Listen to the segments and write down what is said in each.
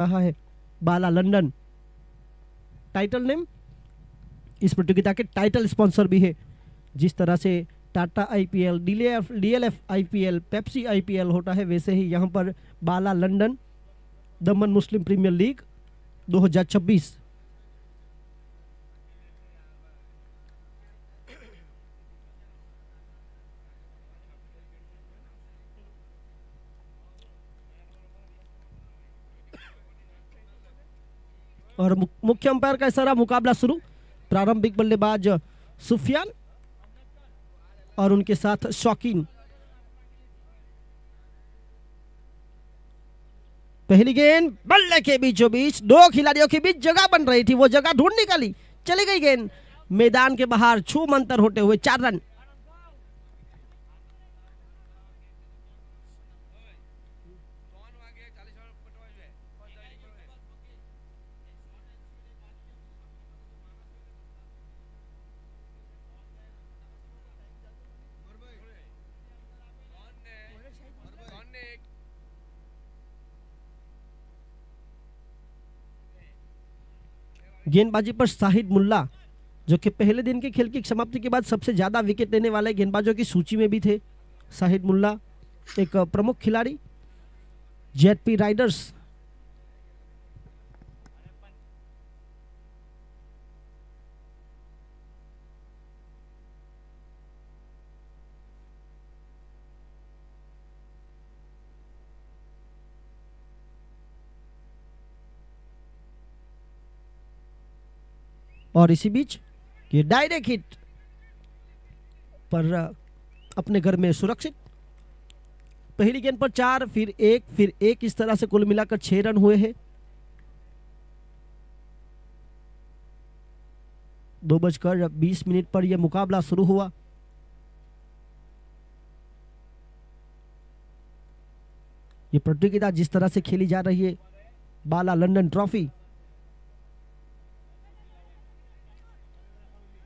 रहा है बाला London. Title name, इस प्रतियोगिता के टाइटल स्पॉन्सर भी है। जिस तरह से Tata IPL, DLF IPL, Pepsi IPL होता है, वैसे ही यहाँ पर बाला लंदन दमन मुस्लिम प्रीमियर लीग 2026। और मुख्य अंपायर का इशारा, मुकाबला शुरू। प्रारंभिक बल्लेबाज सुफियान और उनके साथ शौकीन। पहली गेंद बल्ले के बीचों बीच, दो खिलाड़ियों के बीच जगह बन रही थी, वो जगह ढूंढ निकाली, चली गई गेंद मैदान के बाहर, छू मंतर होते हुए 4 रन। गेंदबाजी पर शाहिद मुल्ला, जो कि पहले दिन के खेल की समाप्ति के बाद सबसे ज्यादा विकेट लेने वाले गेंदबाजों की सूची में भी थे। शाहिद मुल्ला एक प्रमुख खिलाड़ी, जेडपी राइडर्स। और इसी बीच ये डायरेक्ट हिट पर अपने घर में सुरक्षित। पहली गेंद पर 4, फिर 1, फिर 1, इस तरह से कुल मिलाकर 6 रन हुए हैं। 2:20 पर यह मुकाबला शुरू हुआ। ये प्रतियोगिता जिस तरह से खेली जा रही है, बाला लंदन ट्रॉफी,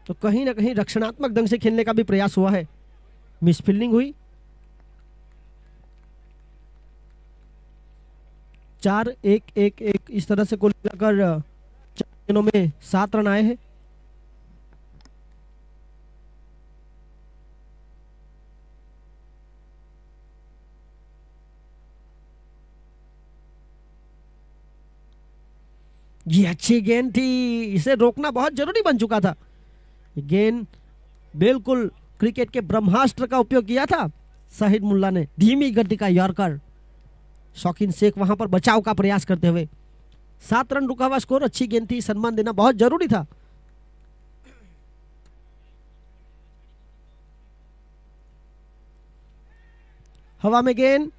तो कहीं ना कहीं रक्षणात्मक ढंग से खेलने का भी प्रयास हुआ है। मिस फील्डिंग हुई। 4, 1, 1, 1, इस तरह से कुल मिलाकर 4 गेंदों में 7 रन आए हैं। ये अच्छी गेंद थी, इसे रोकना बहुत जरूरी बन चुका था। गेंद बिल्कुल क्रिकेट के ब्रह्मास्त्र का उपयोग किया था शाहिद मुल्ला ने, धीमी गति का यॉर्कर। शौकीन शेख वहां पर बचाव का प्रयास करते हुए। 7 रन रुका हुआ स्कोर, अच्छी गेंद थी, सम्मान देना बहुत जरूरी था। हवा में गेंद,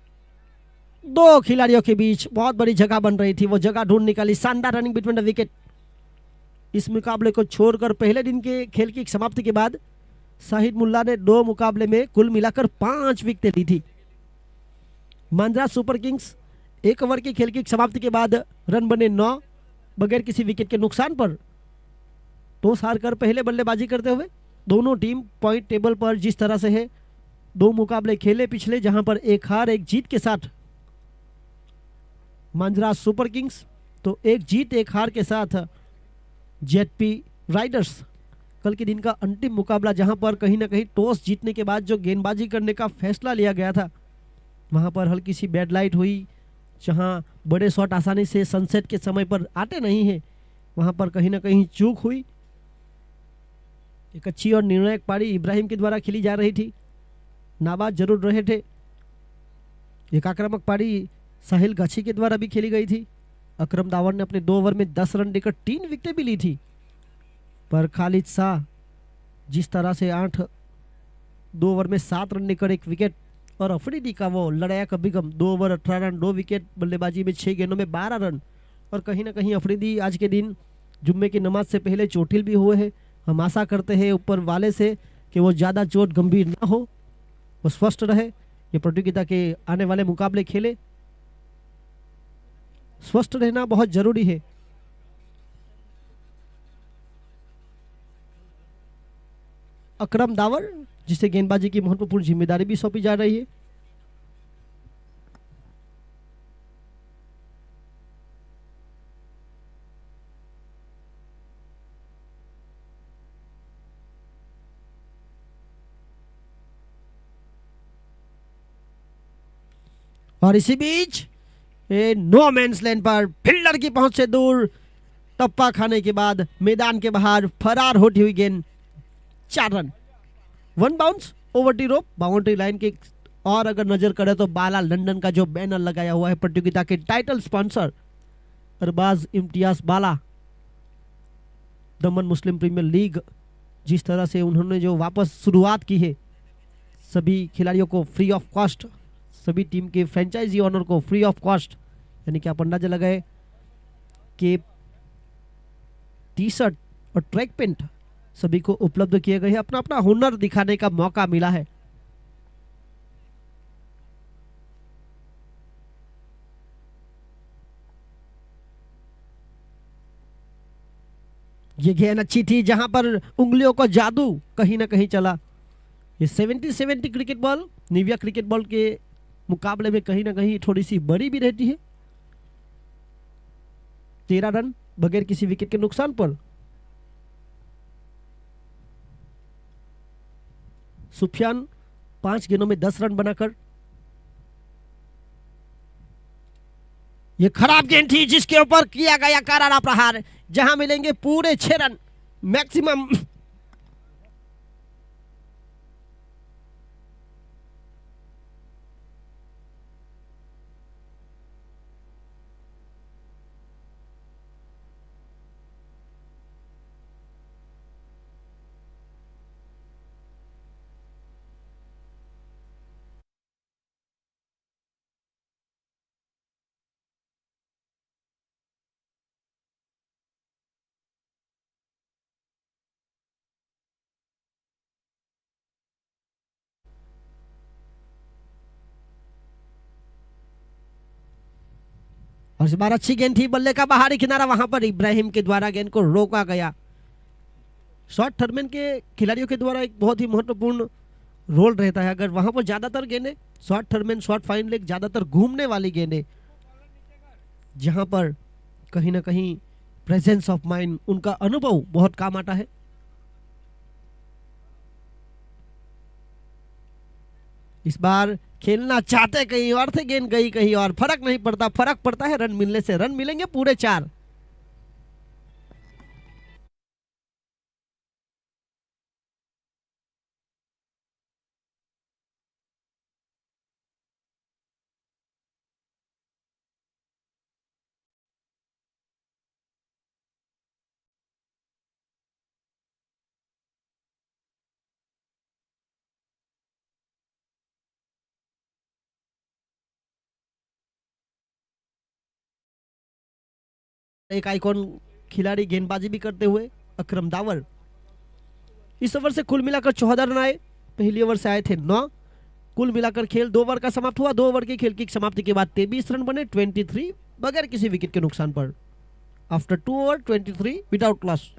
2 खिलाड़ियों के बीच बहुत बड़ी जगह बन रही थी, वो जगह ढूंढ निकाली। शानदार रनिंग बिटवीन द विकेट। इस मुकाबले को छोड़कर पहले दिन के खेल की समाप्ति के बाद शाहिद मुल्ला ने 2 मुकाबले में कुल मिलाकर 5 विकेटें ली थी। मांद्रा सुपर किंग्स 1 ओवर के खेल की समाप्ति के बाद रन बने 9, बगैर किसी विकेट के नुकसान पर टॉस हारकर पहले बल्लेबाजी करते हुए दोनों टीम पॉइंट टेबल पर जिस तरह से है, 2 मुकाबले खेले पिछले, जहां पर 1 हार 1 जीत के साथ मांद्रा सुपर किंग्स, तो 1 जीत 1 हार के साथ जेडपी राइडर्स। कल के दिन का अंतिम मुकाबला, जहां पर कहीं ना कहीं टॉस जीतने के बाद जो गेंदबाजी करने का फैसला लिया गया था, वहां पर हल्की सी बैड लाइट हुई, जहां बड़े शॉट आसानी से सनसेट के समय पर आते नहीं हैं, वहां पर कहीं ना कहीं चूक हुई। एक अच्छी और निर्णायक पारी इब्राहिम के द्वारा खेली जा रही थी, नाबाद जरूर रहे थे। एक आक्रामक पारी साहिल गाछी के द्वारा भी खेली गई थी। अकरम दावर ने अपने 2 ओवर में 10 रन देकर 3 विकेटें भी ली थी, पर खालिद शाह जिस तरह से 2 ओवर में 7 रन देकर 1 विकेट, और अफरीदी का वो लड़ाया का बिगम 2 ओवर 18 रन 2 विकेट, बल्लेबाजी में 6 गेंदों में 12 रन। और कहीं ना कहीं अफरीदी आज के दिन जुम्मे की नमाज से पहले चोटिल भी हुए हैं। हम आशा करते हैं ऊपर वाले से कि वो ज़्यादा चोट गंभीर ना हो, वो स्वस्थ रहे, ये प्रतियोगिता के आने वाले मुकाबले खेले। स्वस्थ रहना बहुत जरूरी है। अकरम दावर, जिसे गेंदबाजी की महत्वपूर्ण जिम्मेदारी भी सौंपी जा रही है। और इसी बीच नो मैंस लैंड पर फील्डर की पहुंच से दूर टप्पा खाने के बाद मैदान के बाहर फरार होती हुई गेंद, 4 रन। 1 बाउंस ओवर टी रोप, बाउंड्री लाइन के। और अगर नजर करें तो बाला लंदन का जो बैनर लगाया हुआ है प्रतियोगिता के टाइटल स्पॉन्सर अरबाज इम्तियाज बाला, दमन मुस्लिम प्रीमियर लीग, जिस तरह से उन्होंने जो वापस शुरुआत की है, सभी खिलाड़ियों को फ्री ऑफ कॉस्ट, सभी टीम के फ्रेंचाइजी ऑनर को फ्री ऑफ कॉस्ट, यानी कि आप अंदाजा लगाए कि टी शर्ट और ट्रैक पेंट सभी को उपलब्ध किए गए हैं। अपना अपना हुनर दिखाने का मौका मिला है। ये गेंद अच्छी थी, जहां पर उंगलियों का जादू कहीं ना कहीं चला। ये 70-70 cricket ball Nivea cricket ball के मुकाबले में कहीं ना कहीं थोड़ी सी बड़ी भी रहती है। 13 रन बगैर किसी विकेट के नुकसान पर। सुफियान 5 गेंदों में 10 रन बनाकर। ये खराब गेंद थी जिसके ऊपर किया गया करारा प्रहार, जहां मिलेंगे पूरे 6 रन मैक्सिमम। और इस बार अच्छी गेंद थी, बल्ले का बाहरी किनारा, वहां पर इब्राहिम के द्वारा गेंद को रोका गया। शॉर्ट टर्मिन के खिलाड़ियों के द्वारा एक बहुत ही महत्वपूर्ण रोल रहता है। अगर वहां पर ज्यादातर गेंदें शॉर्ट टर्मिन, शॉर्ट फाइन लेग, ज्यादातर घूमने वाली गेंदें, जहां पर कहीं ना कहीं प्रेजेंस ऑफ माइंड, उनका अनुभव बहुत काम आता है। इस बार खेलना चाहते कहीं और थे, गेंद गई कहीं और, फर्क नहीं पड़ता, फर्क पड़ता है रन मिलने से। रन मिलेंगे पूरे 4। एक आइकॉन खिलाड़ी गेंदबाजी भी करते हुए अकरम दावर। इस ओवर से कुल मिलाकर 14 रन आए, पहली ओवर से आए थे 9। कुल मिलाकर खेल 2 ओवर का समाप्त हुआ। 2 ओवर के खेल की समाप्ति के बाद 23 रन बने, 23 बगैर किसी विकेट के नुकसान पर। After 2 over 23 without loss.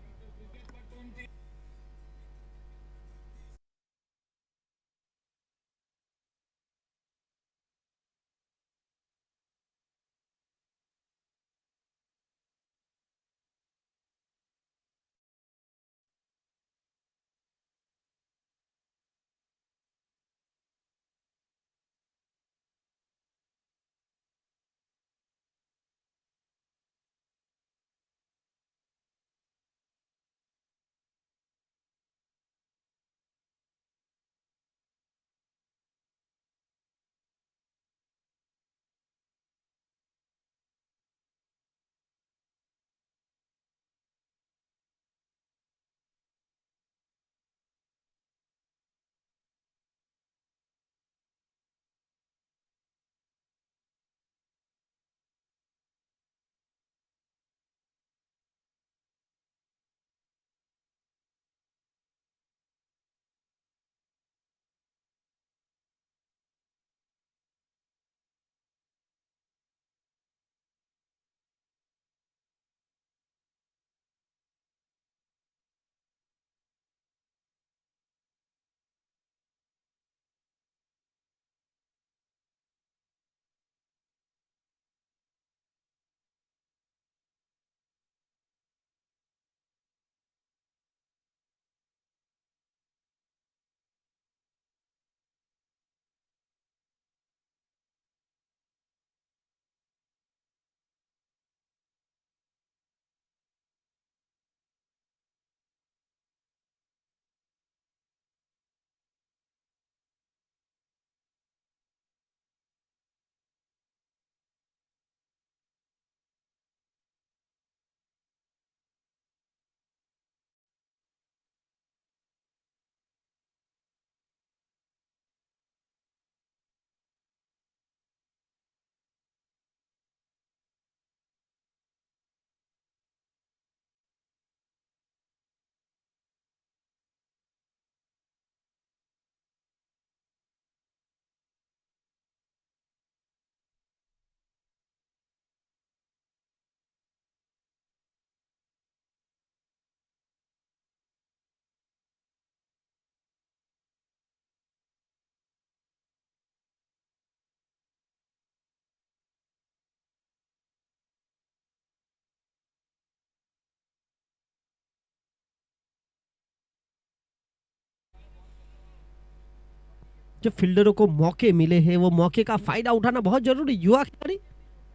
जब फील्डरों को मौके मिले हैं वो मौके का फायदा उठाना बहुत जरूरी। युवा खिलाड़ी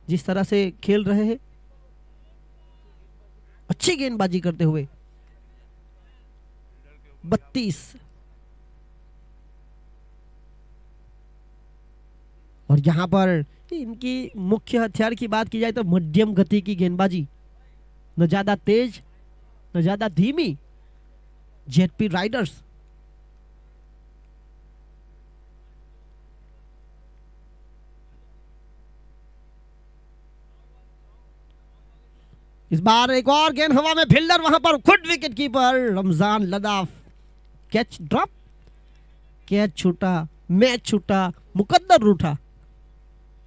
जिस तरह से खेल रहे हैं, अच्छी गेंदबाजी करते हुए 32। और यहां पर इनकी मुख्य हथियार की बात की जाए तो मध्यम गति की गेंदबाजी, न ज्यादा तेज न ज्यादा धीमी। जेडपी राइडर्स इस बार एक और गेंद हवा में, फील्डर वहां पर खुद wicket keeper Ramzan Ladaf. Catch drop, catch छूटा, मैच छूटा, मुकद्दर रूठा।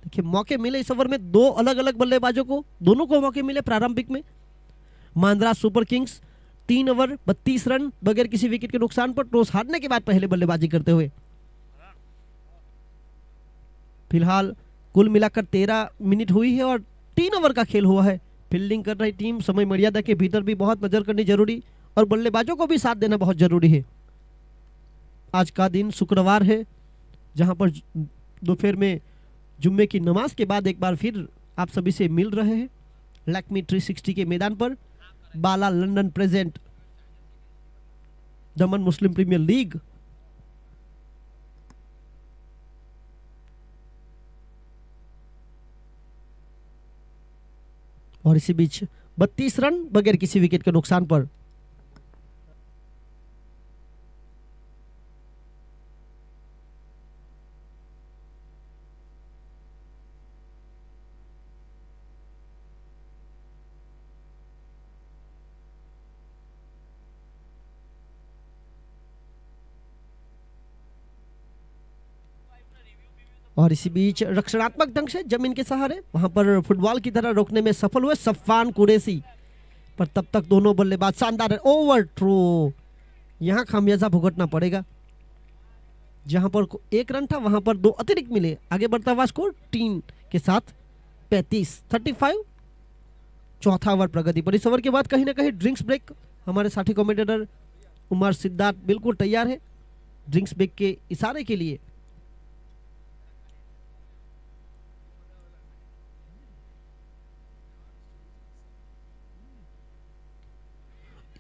देखिए मौके मिले इस ओवर में दो अलग अलग बल्लेबाजों को, दोनों को मौके मिले प्रारंभिक में। मांद्रास सुपर किंग्स 3 ओवर 32 रन बगैर किसी विकेट के नुकसान पर टॉस हारने के बाद पहले बल्लेबाजी करते हुए। फिलहाल कुल मिलाकर 13 मिनट हुई है और 3 ओवर का खेल हुआ है। फील्डिंग कर रही टीम समय मर्यादा के भीतर भी बहुत नजर करनी जरूरी और बल्लेबाजों को भी साथ देना बहुत जरूरी है। आज का दिन शुक्रवार है, जहां पर दोपहर में जुम्मे की नमाज के बाद एक बार फिर आप सभी से मिल रहे हैं लक्ष्मी 360 के मैदान पर। बाला लंदन प्रेजेंट दमन मुस्लिम प्रीमियर लीग। और इसी बीच 32 रन बगैर किसी विकेट के नुकसान पर। और इसी बीच रक्षणात्मक ढंग से जमीन के सहारे वहां पर फुटबॉल की तरह रोकने में सफल हुए सफान कुरैशी, पर तब तक दोनों बल्लेबाज शानदार है। ओवर थ्रो, यहां खामियाजा भुगतना पड़ेगा। जहां पर 1 रन था वहां पर 2 अतिरिक्त मिले। आगे बढ़ता हुआ स्कोर 3 के साथ 35 चौथा ओवर प्रगति पर। इस ओवर के बाद कहीं ना कहीं ड्रिंक्स ब्रेक। हमारे साथी कमेंटेटर उमर सिद्धार्थ बिल्कुल तैयार है ड्रिंक्स ब्रेक के इशारे के लिए।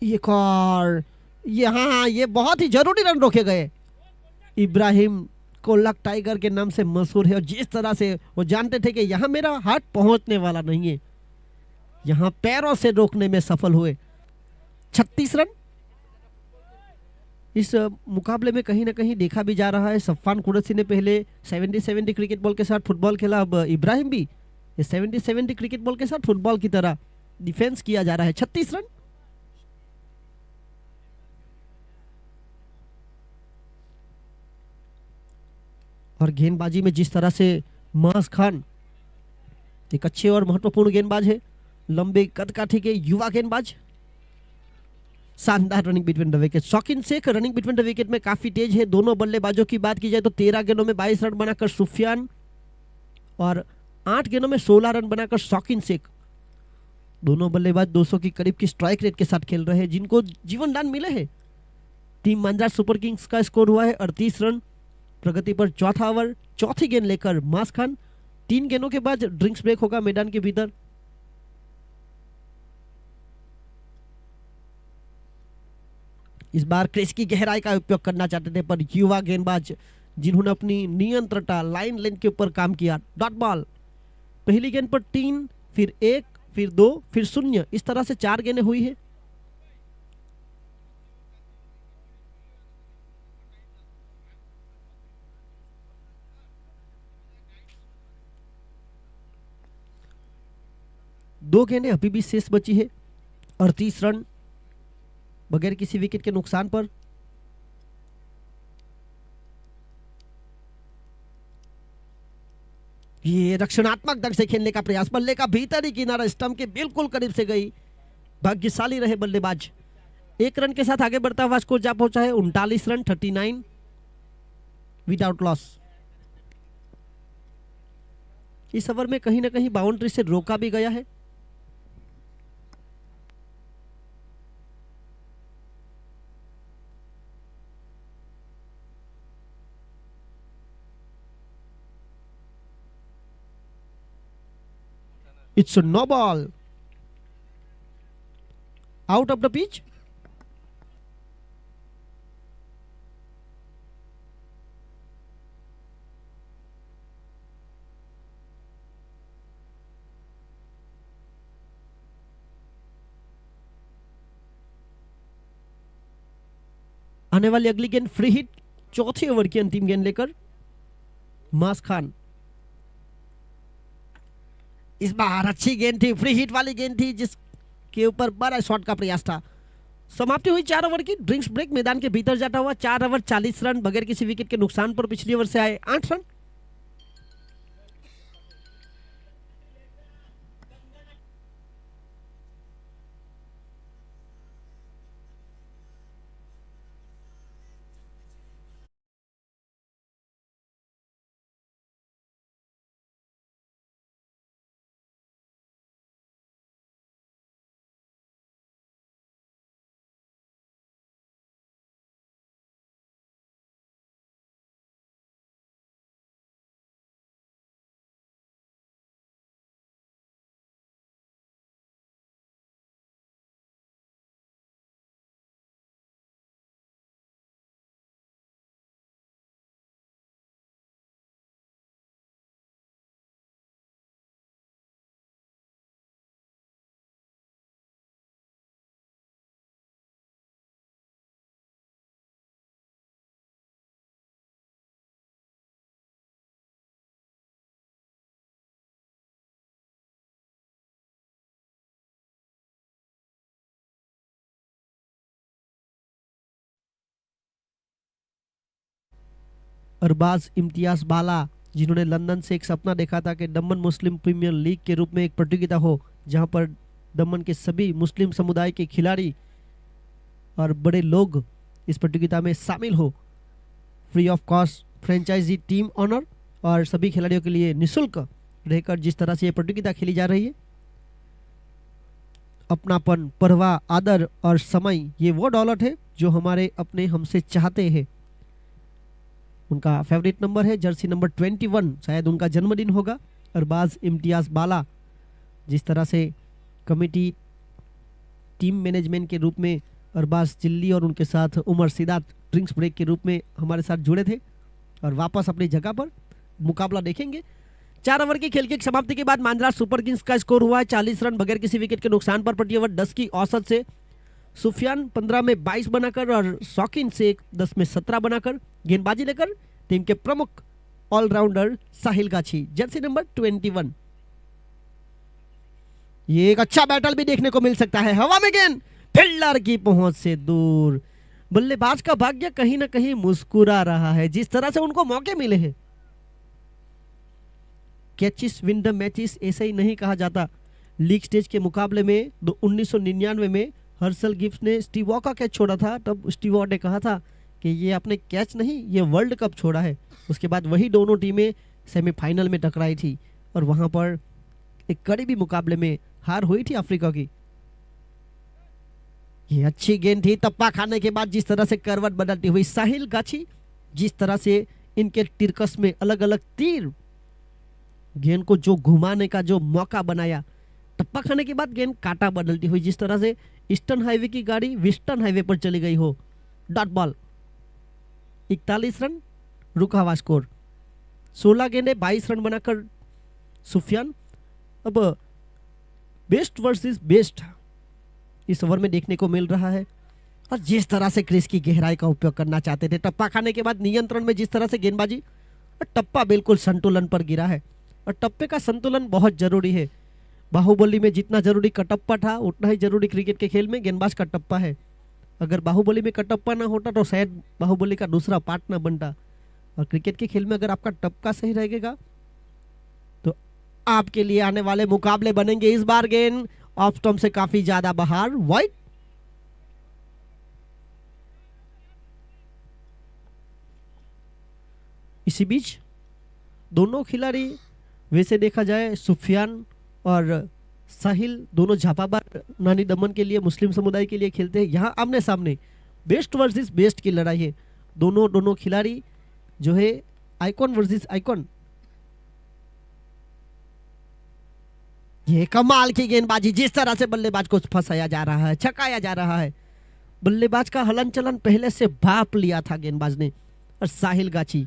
एक और यहाँ ये बहुत ही जरूरी रन रोके गए। इब्राहिम कोल्लक टाइगर के नाम से मशहूर है और जिस तरह से वो जानते थे कि यहाँ मेरा हाथ पहुंचने वाला नहीं है, यहाँ पैरों से रोकने में सफल हुए। 36 रन। इस मुकाबले में कहीं ना कहीं देखा भी जा रहा है सफान कुरैशी ने पहले 70-70 क्रिकेट बॉल के साथ फुटबॉल खेला, अब इब्राहिम भी 70-70 क्रिकेट बॉल के साथ फुटबॉल की तरह डिफेंस किया जा रहा है। 36 रन। और गेंदबाजी में जिस तरह से मास खान एक अच्छे और महत्वपूर्ण गेंदबाज है, लंबे कद काठी के युवा गेंदबाज, शानदार running between the wicket. Shaukeen Shaikh running between the wicket में काफी तेज है। दोनों बल्लेबाजों की बात की जाए तो 13 गेंदों में 22 रन बनाकर सुफियान और 8 गेंदों में 16 रन बनाकर शौकीन शेख। दोनों बल्लेबाज 200 की करीब की स्ट्राइक रेट के साथ खेल रहे हैं, जिनको जीवन दान मिले हैं। टीम मांद्रास सुपर किंग्स का स्कोर हुआ है 38 रन। प्रगति पर चौथा ओवर चौथी गेंद लेकर मास खान। 3 गेंदों के बाद ड्रिंक्स ब्रेक होगा मैदान के भीतर। इस बार क्रीज की गहराई का उपयोग करना चाहते थे, पर युवा गेंदबाज जिन्होंने अपनी नियंत्रता लाइन लेंथ के ऊपर काम किया। डॉट बॉल, पहली गेंद पर 3, फिर 1, फिर 2, फिर 0, इस तरह से 4 गेंदें हुई है। दो गेंदें अभी भी शेष बची है। 38 रन बगैर किसी विकेट के नुकसान पर। ये रक्षणात्मक ढंग से खेलने का प्रयास, बल्ले का भीतरी किनारा स्टंप के बिल्कुल करीब से गई। भाग्यशाली रहे बल्लेबाज। 1 रन के साथ आगे बढ़ता हुआ स्कोर जा पहुंचा है 39 रन 39 विदाउट लॉस। इस ओवर में कहीं ना कहीं बाउंड्री से रोका भी गया है। It's no ball, out of the pitch. आने वाली अगली गेंद फ्री हिट, चौथे ओवर की अंतिम गेंद लेकर मास खान। इस बार अच्छी गेंद थी, फ्री हिट वाली गेंद थी जिसके ऊपर बड़ा शॉट का प्रयास था। समाप्ति हुई 4 ओवर की। ड्रिंक्स ब्रेक मैदान के भीतर जाता हुआ 4 ओवर 40 रन बगैर किसी विकेट के नुकसान पर पिछली ओवर से आए 8 रन। अरबाज इम्तियाज बाला, जिन्होंने लंदन से एक सपना देखा था कि दमन मुस्लिम प्रीमियर लीग के रूप में एक प्रतियोगिता हो जहां पर दमन के सभी मुस्लिम समुदाय के खिलाड़ी और बड़े लोग इस प्रतियोगिता में शामिल हो। Free of cost franchise team owner और सभी खिलाड़ियों के लिए निःशुल्क रहकर जिस तरह से ये प्रतियोगिता खेली जा रही है, अपनापन, परवाह, आदर और समय, ये वो दौलत है जो हमारे अपने हमसे चाहते हैं। उनका फेवरेट नंबर है जर्सी नंबर 21, शायद उनका जन्मदिन होगा। अरबाज इम्तियाज बाला, जिस तरह से कमेटी टीम मैनेजमेंट के रूप में अरबाज चिल्ली और उनके साथ उमर सिदात ड्रिंक्स ब्रेक के रूप में हमारे साथ जुड़े थे और वापस अपनी जगह पर मुकाबला देखेंगे। 4 ओवर की खेल की समाप्ति के बाद मांद्रा सुपर किंग्स का स्कोर हुआ है 40 रन बगैर किसी विकेट के नुकसान पर प्रति ओवर 10 की औसत से। सुफियान 15 में 22 बनाकर और शौकीन शेख 10 में 17 बनाकर गेंदबाजी लेकर टीम के प्रमुख ऑलराउंडर साहिल गाछी, जर्सी नंबर 21। ये एक अच्छा बैटल भी देखने को मिल सकता है। हवा में गेंद फील्डर की पहुंच से दूर। बल्लेबाज का भाग्य कहीं ना कहीं मुस्कुरा रहा है जिस तरह से उनको मौके मिले हैं। कैचेस विन द मैचेस ऐसा ही नहीं कहा जाता। लीग स्टेज के मुकाबले में 1999 में हर्सल गिब्स ने स्टीव वॉ का कैच छोड़ा था। तब स्टीव वॉ ने कहा था कि ये आपने कैच नहीं, ये वर्ल्ड कप छोड़ा है। उसके बाद वही दोनों टीमें सेमीफाइनल में टकराई थी और वहां पर एक करीबी मुकाबले में हार हुई थी अफ्रीका की। ये अच्छी गेंद थी, तप्पा खाने के बाद जिस तरह से करवट बदलती हुई साहिल गाछी, जिस तरह से इनके तिरकस में अलग अलग तीर गेंद को जो घुमाने का जो मौका बनाया। टप्पा खाने के बाद गेंद काटा बदलती हुई जिस तरह से ईस्टर्न हाईवे की गाड़ी वेस्टर्न हाईवे पर चली गई हो। डॉट बॉल, 41 रन रुका हुआ स्कोर। 16 गेंदे 22 रन बनाकर सुफियान। अब बेस्ट वर्सेस बेस्ट इस ओवर में देखने को मिल रहा है और जिस तरह से क्रीज की गहराई का उपयोग करना चाहते थे। टप्पा खाने के बाद नियंत्रण में जिस तरह से गेंदबाजी, और टप्पा बिल्कुल संतुलन पर गिरा है और टप्पे का संतुलन बहुत जरूरी है। बाहुबली में जितना जरूरी कटप्पा था उतना ही जरूरी क्रिकेट के खेल में गेंदबाज का टप्पा है। अगर बाहुबली में कटप्पा ना होता तो शायद बाहुबली का दूसरा पार्ट ना बनता। और क्रिकेट के खेल में अगर आपका टप्पा सही रहेगा तो आपके लिए आने वाले मुकाबले बनेंगे। इस बार गेंद ऑफ स्टंप से काफी ज्यादा बाहर, वाइड। इसी बीच दोनों खिलाड़ी, वैसे देखा जाए सुफियान और साहिल दोनों झापाबाद नानी दमन के लिए, मुस्लिम समुदाय के लिए खेलते हैं। यहाँ आमने सामने बेस्ट वर्सेस बेस्ट की लड़ाई है। दोनों खिलाड़ी जो है आइकॉन वर्सेस आइकॉन। ये कमाल की गेंदबाजी, जिस तरह से बल्लेबाज को फंसाया जा रहा है, छकाया जा रहा है। बल्लेबाज का हलन चलन पहले से भाप लिया था गेंदबाज ने। और साहिल गाची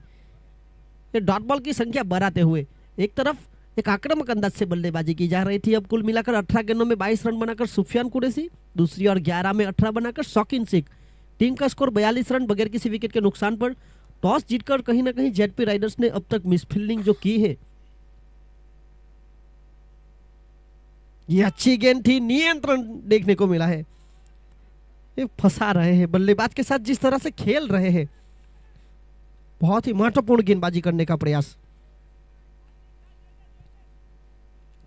ये डॉट बॉल की संख्या बढ़ाते हुए एक तरफ एक आक्रामक अंदाज से बल्लेबाजी की जा रही थी। अब कुल मिलाकर 18 गेंदों में 22 रन बनाकर सुफियान कुरैशी, दूसरी और 11 में 18 बनाकर शौकीन शेख। टीम का स्कोर 42 रन बगैर किसी विकेट के नुकसान पर। टॉस जीतकर कहीं ना कहीं जेडपी राइडर्स ने अब तक मिसफील्डिंग जो की है, ये अच्छी गेंद थी, नियंत्रण देखने को मिला है। ये फंसा रहे हैं बल्लेबाज के साथ, जिस तरह से खेल रहे हैं, बहुत ही महत्वपूर्ण गेंदबाजी करने का प्रयास।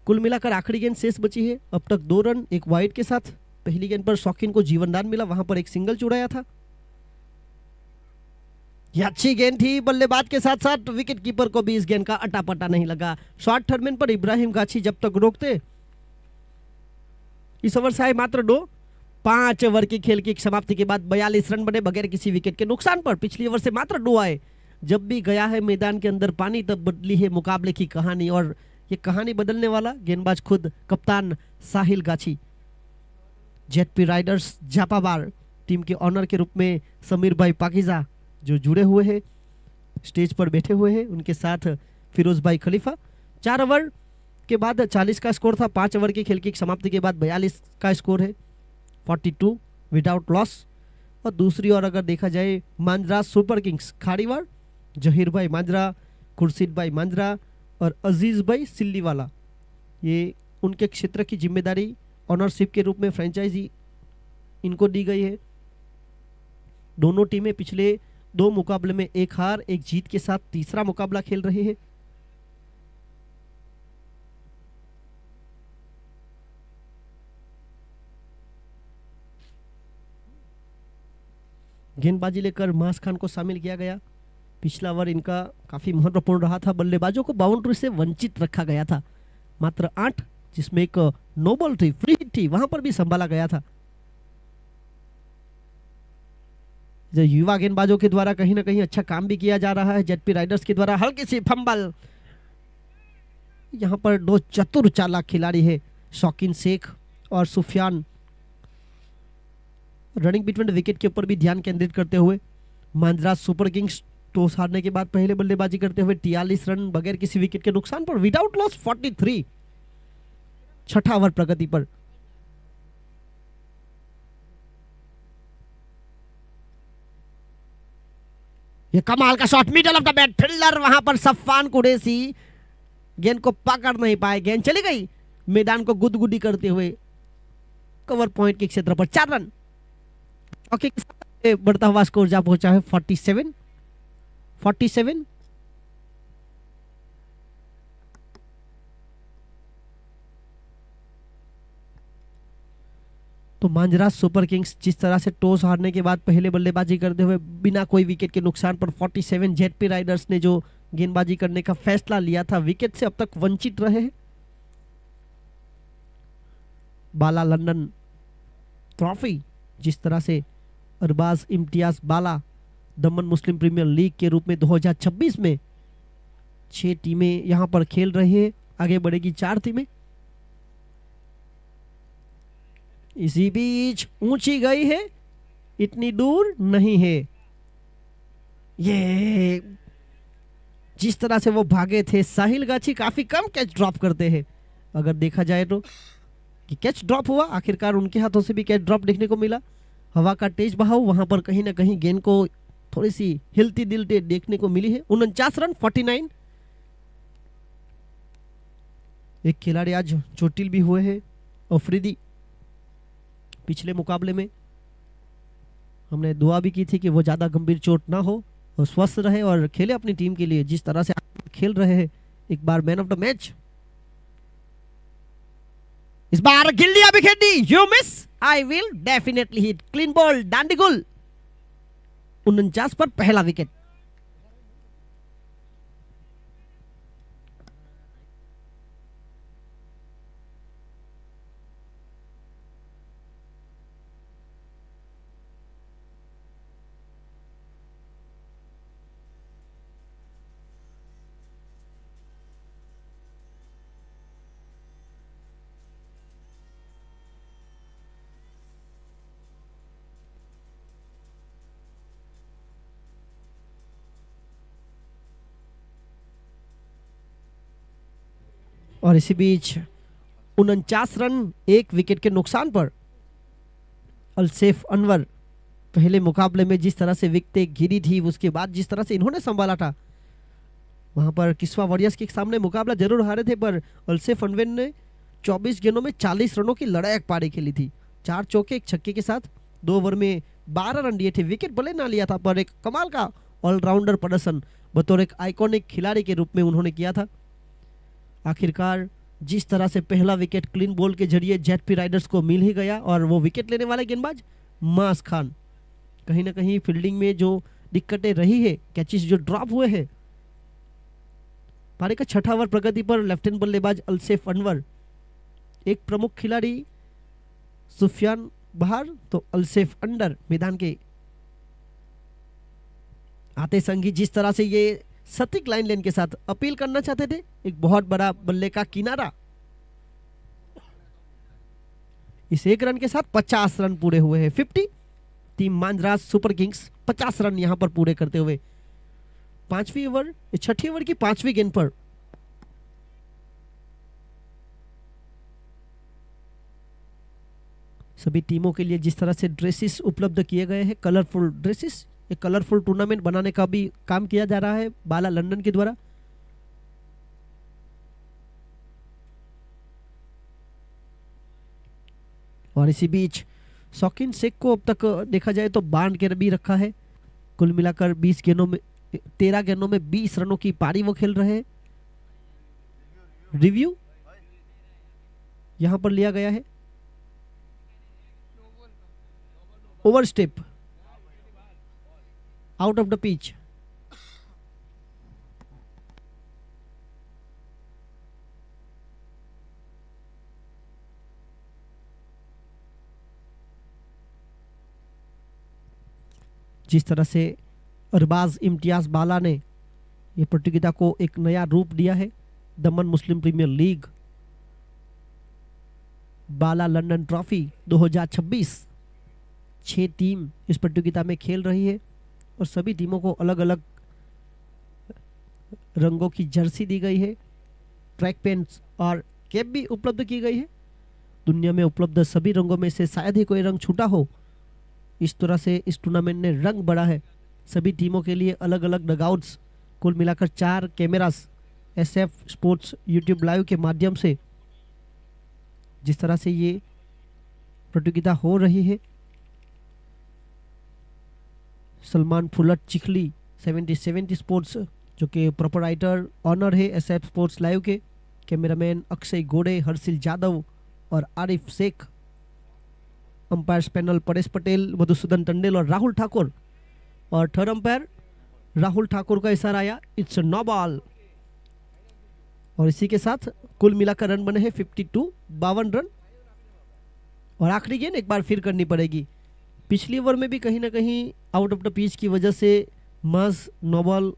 कुल मिलाकर आखिरी गेंद शेष बची है। अब तक 2 रन 1 वाइड के साथ। पहली गेंद पर शौकीन को जीवनदान मिला, वहां पर एक सिंगल चुराया था। यह अच्छी गेंद थी, बल्लेबाज के साथ साथ विकेट कीपर को भी इस गेंद का अटापटा नहीं लगा। शॉर्ट टर्मिन पर इब्राहिम गाछी जब तक रोकते, इस ओवर से आए मात्र 2। 5 ओवर की खेल की समाप्ति के बाद 42 रन बने बगैर किसी विकेट के नुकसान पर। पिछली ओवर से मात्र 2 आए। जब भी गया है मैदान के अंदर पानी, तब बदली है मुकाबले की कहानी। और ये कहानी बदलने वाला गेंदबाज खुद कप्तान साहिल गाछी। जेडपी राइडर्स जापाबार टीम के ऑनर के रूप में समीर भाई पाकिजा जो जुड़े हुए हैं, स्टेज पर बैठे हुए हैं, उनके साथ फिरोज भाई खलीफा। 4 ओवर के बाद 40 का स्कोर था। 5 ओवर की खेल की समाप्ति के बाद 42 का स्कोर है, 42 विदाउट लॉस। और दूसरी ओर अगर देखा जाए, मांजरा सुपर किंग्स खाड़ीवाड़, जहीर भाई मांजरा, खुर्शीद भाई मांजरा और अजीज भाई सिल्लीवाला, ये उनके क्षेत्र की जिम्मेदारी ऑनरशिप के रूप में फ्रेंचाइजी इनको दी गई है। दोनों टीमें पिछले 2 मुकाबले में 1 हार 1 जीत के साथ तीसरा मुकाबला खेल रही है। गेंदबाजी लेकर मास खान को शामिल किया गया। पिछला ओवर इनका काफी महत्वपूर्ण रहा था। बल्लेबाजों को बाउंड्री से वंचित रखा गया था, मात्र 8, जिसमें एक नो बॉल थी, फ्री हिट थी, वहां पर भी संभाला गया था। जो युवा गेंदबाजों के द्वारा कहीं ना कहीं अच्छा काम भी किया जा रहा है। जेडपी राइडर्स के द्वारा हल्की सी फंबल। यहां पर 2 चतुर चालाक खिलाड़ी है, शौकीन शेख और सुफियान। रनिंग बिटवीन विकेट के ऊपर भी ध्यान केंद्रित करते हुए मांजरा सुपर किंग्स टॉस हारने के बाद पहले बल्लेबाजी करते हुए 43 रन बगैर किसी विकेट के नुकसान पर, विदाउट लॉस 43। 6ठा ओवर प्रगति पर। ये कमाल का shot, middle of the bat, fielder वहां पर सफान कुरैशी गेंद को पकड़ नहीं पाए। गेंद चली गई मैदान को गुदगुदी करते हुए कवर पॉइंट के क्षेत्र पर। 4 रन बढ़ता हुआ स्कोर जा पहुंचा है 47। तो मांजरा सुपर किंग्स जिस तरह से टॉस हारने के बाद पहले बल्लेबाजी करते हुए बिना कोई विकेट के नुकसान पर 47, जेडपी राइडर्स ने जो गेंदबाजी करने का फैसला लिया था, विकेट से अब तक वंचित रहे हैं। बाला लंदन ट्रॉफी जिस तरह से अरबाज इम्तियाज बाला दमन मुस्लिम प्रीमियर लीग के रूप में 2026 में 6 टीमें यहां पर खेल रही है। आगे बढ़ेगी 4 टीमें। इसी बीच ऊंची गई है, इतनी दूर नहीं है। ये जिस तरह से वो भागे थे, साहिल गाछी काफी कम कैच ड्रॉप करते हैं अगर देखा जाए तो। कि कैच ड्रॉप हुआ, आखिरकार उनके हाथों से भी कैच ड्रॉप देखने को मिला। हवा का तेज बहाव, वहां पर कहीं ना कहीं गेंद को थोड़ी सी हिलती दिलती देखने को मिली है। 49 रन 49। एक खिलाड़ी आज चोटिल भी हुए हैं, अफरीदी। पिछले मुकाबले में हमने दुआ भी की थी कि वो ज्यादा गंभीर चोट ना हो और स्वस्थ रहे और खेले अपनी टीम के लिए। जिस तरह से खेल रहे हैं, एक बार मैन ऑफ द मैच। इस बार गिल्लिया भी खेली, you miss I will definitely hit, clean ball, डांडी गुल। 49 पर पहला विकेट। और इसी बीच 49 रन 1 विकेट के नुकसान पर अलसेफ अनवर पहले मुकाबले में जिस तरह से विकेटें गिरी थी, उसके बाद जिस तरह से इन्होंने संभाला था, वहां पर किस्वा वॉरियर्स के सामने मुकाबला जरूर हारे थे, पर अलसेफ अनवर ने 24 गेंदों में 40 रनों की लड़ायक पारी खेली थी। 4 चौके 1 छक्के के साथ 2 ओवर में 12 रन दिए थे। विकेट भले ना लिया था, पर एक कमाल का ऑलराउंडर प्रदर्शन बतौर एक आइकॉनिक खिलाड़ी के रूप में उन्होंने किया था। आखिरकार जिस तरह से पहला विकेट क्लीन बॉल के जरिए जेडपी राइडर्स को मिल ही गया, और वो विकेट लेने वाले गेंदबाज मास खान, कहीं ना कहीं फील्डिंग में जो दिक्कतें रही है, कैचेस जो ड्रॉप हुए हैं, पारी का 6वां ओवर प्रगति पर लेफ्टिनेंट बल्लेबाज अलसेफ अनवर, एक प्रमुख खिलाड़ी सुफियान बहार तो अलसेफ अंडर मैदान के आते संगी जिस तरह से ये सटीक लाइन लेन के साथ अपील करना चाहते थे, एक बहुत बड़ा बल्ले का किनारा। इस 1 रन के साथ 50 रन पूरे हुए हैं। 50 टीम मांद्राज सुपर किंग्स 50 रन यहां पर पूरे करते हुए 6 ओवर की 5वीं गेंद पर सभी टीमों के लिए जिस तरह से ड्रेसेस उपलब्ध किए गए हैं, कलरफुल ड्रेसेस, एक कलरफुल टूर्नामेंट बनाने का भी काम किया जा रहा है बाला लंदन के द्वारा। और इसी बीच शौकीन शेख को अब तक देखा जाए तो बांध के भी रखा है। कुल मिलाकर 13 गेंदों में 20 रनों की पारी वो खेल रहे हैं। रिव्यू यहां पर लिया गया है, over step, out of the pitch. जिस तरह से अरबाज इम्तियाज बाला ने यह प्रतियोगिता को एक नया रूप दिया है, दमन मुस्लिम प्रीमियर लीग बाला लंदन ट्रॉफी 2026, 6 टीम इस प्रतियोगिता में खेल रही है और सभी टीमों को अलग अलग रंगों की जर्सी दी गई है, ट्रैक पैंट्स और कैप भी उपलब्ध की गई है। दुनिया में उपलब्ध सभी रंगों में से शायद ही कोई रंग छूटा हो। इस तरह से इस टूर्नामेंट ने रंग बढ़ा है। सभी टीमों के लिए अलग अलग डगआउट्स, कुल मिलाकर 4 cameras SF sports YouTube live के माध्यम से जिस तरह से ये प्रतियोगिता हो रही है। सलमान फुलट चिखली 70 स्पोर्ट्स जो कि प्रोपराइटर ऑनर है SF स्पोर्ट्स लाइव के, कैमरामैन अक्षय गोड़े, हर्षिल जादव और आरिफ शेख, अंपायर पैनल परेश पटेल, मधुसूदन टंडेल और राहुल ठाकुर, और थर्ड अंपायर राहुल ठाकुर का इशारा आया, इट्स नो बॉल। और इसी के साथ कुल मिलाकर रन बने हैं 52 रन। और आखिरी गेंद एक बार फिर करनी पड़ेगी। पिछली ओवर में भी कहीं ना कहीं आउट ऑफ द पिच की वजह से मज नो बॉल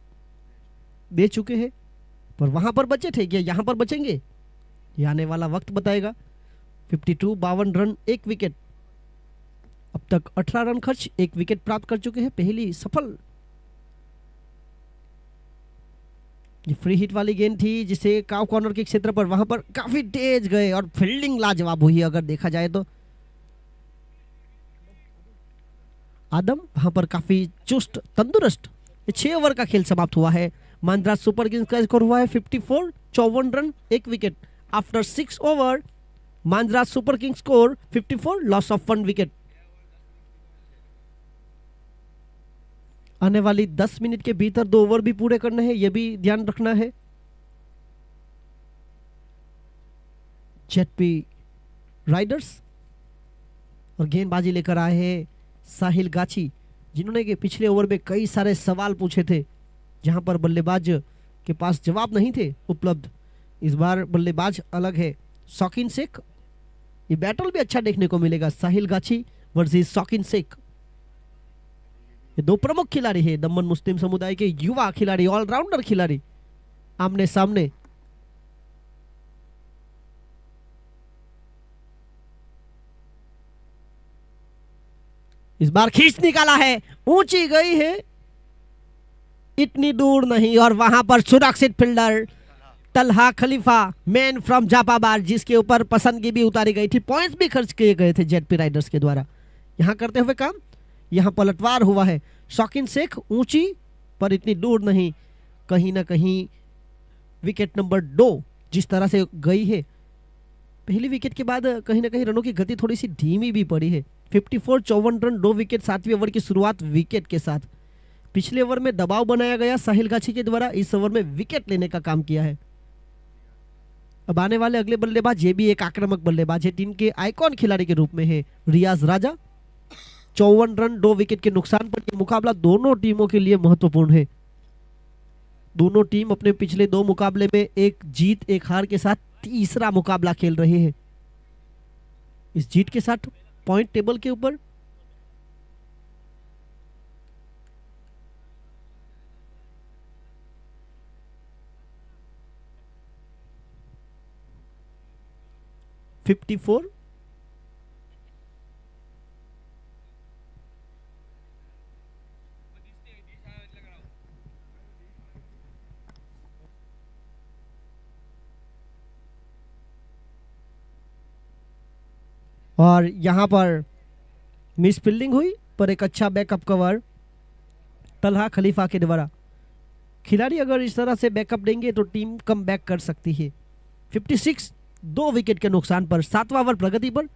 दे चुके हैं, पर वहां पर बचे थे, क्या यहां पर बचेंगे, ये आने वाला वक्त बताएगा। 52 रन 1 विकेट, अब तक 18 रन खर्च, 1 विकेट प्राप्त कर चुके हैं। पहली सफल ये फ्री हिट वाली गेंद थी जिसे काव कॉर्नर के क्षेत्र पर वहां पर काफी तेज गए और फील्डिंग लाजवाब हुई अगर देखा जाए तो। आदम वहां पर काफी चुस्त तंदुरुस्त। 6 ओवर का खेल समाप्त हुआ है। मांद्राज सुपर किंग्स का स्कोर हुआ है 54, 54 run 1 wicket. After 6 over Madras Super Kings score 54, loss of 1 wicket. आने वाली 10 मिनट के भीतर 2 ओवर भी पूरे करने हैं, यह भी ध्यान रखना है। जेडपी राइडर्स और गेंदबाजी लेकर आए हैं साहिल गाची, जिन्होंने के पिछले ओवर में कई सारे सवाल पूछे थे जहां पर बल्लेबाज के पास जवाब नहीं थे उपलब्ध। इस बार बल्लेबाज अलग है, शौकीन शेख। ये बैटल भी अच्छा देखने को मिलेगा, साहिल गाची वर्सेस शौकीन शेख। ये 2 प्रमुख खिलाड़ी है दमन मुस्लिम समुदाय के, युवा खिलाड़ी, ऑलराउंडर खिलाड़ी आमने सामने। इस बार खींच निकाला है, ऊंची गई है, इतनी दूर नहीं, और वहां पर सुरक्षित fielder Talha Khalifa man from Jafrabad, जिसके ऊपर पसंदगी भी उतारी गई थी, पॉइंट्स भी खर्च किए गए थे जेडपी राइडर्स के द्वारा। यहाँ करते हुए काम, यहाँ पलटवार हुआ है। शौकीन शेख ऊंची पर इतनी दूर नहीं, कहीं ना कहीं विकेट नंबर 2 जिस तरह से गई है, पहली विकेट के बाद कहीं ना कहीं रनों की गति थोड़ी सी धीमी भी पड़ी है। 54 54 रन 2 विकेट 7वें ओवर की शुरुआत विकेट के साथ। पिछले ओवर में दबाव बनाया गया साहिल गाछी के द्वारा, इस ओवर में विकेट लेने का काम किया है। अब आने वाले अगले बल्लेबाज, ये भी एक आक्रामक बल्लेबाज है, टीम के आइकॉन खिलाड़ी के रूप में है रियाज राजा। 54 रन 2 विकेट के नुकसान पर यह मुकाबला दोनों टीमों के लिए महत्वपूर्ण है। दोनों टीम अपने पिछले 2 मुकाबले में एक जीत एक हार के साथ तीसरा मुकाबला खेल रहे हैं। इस जीत के साथ पॉइंट टेबल के ऊपर (54) और यहां पर मिस फील्डिंग हुई, पर एक अच्छा बैकअप कवर तलहा खलीफा के द्वारा। खिलाड़ी अगर इस तरह से बैकअप देंगे तो टीम कम बैक कर सकती है। 56 2 विकेट के नुकसान पर 7वां ओवर प्रगति पर।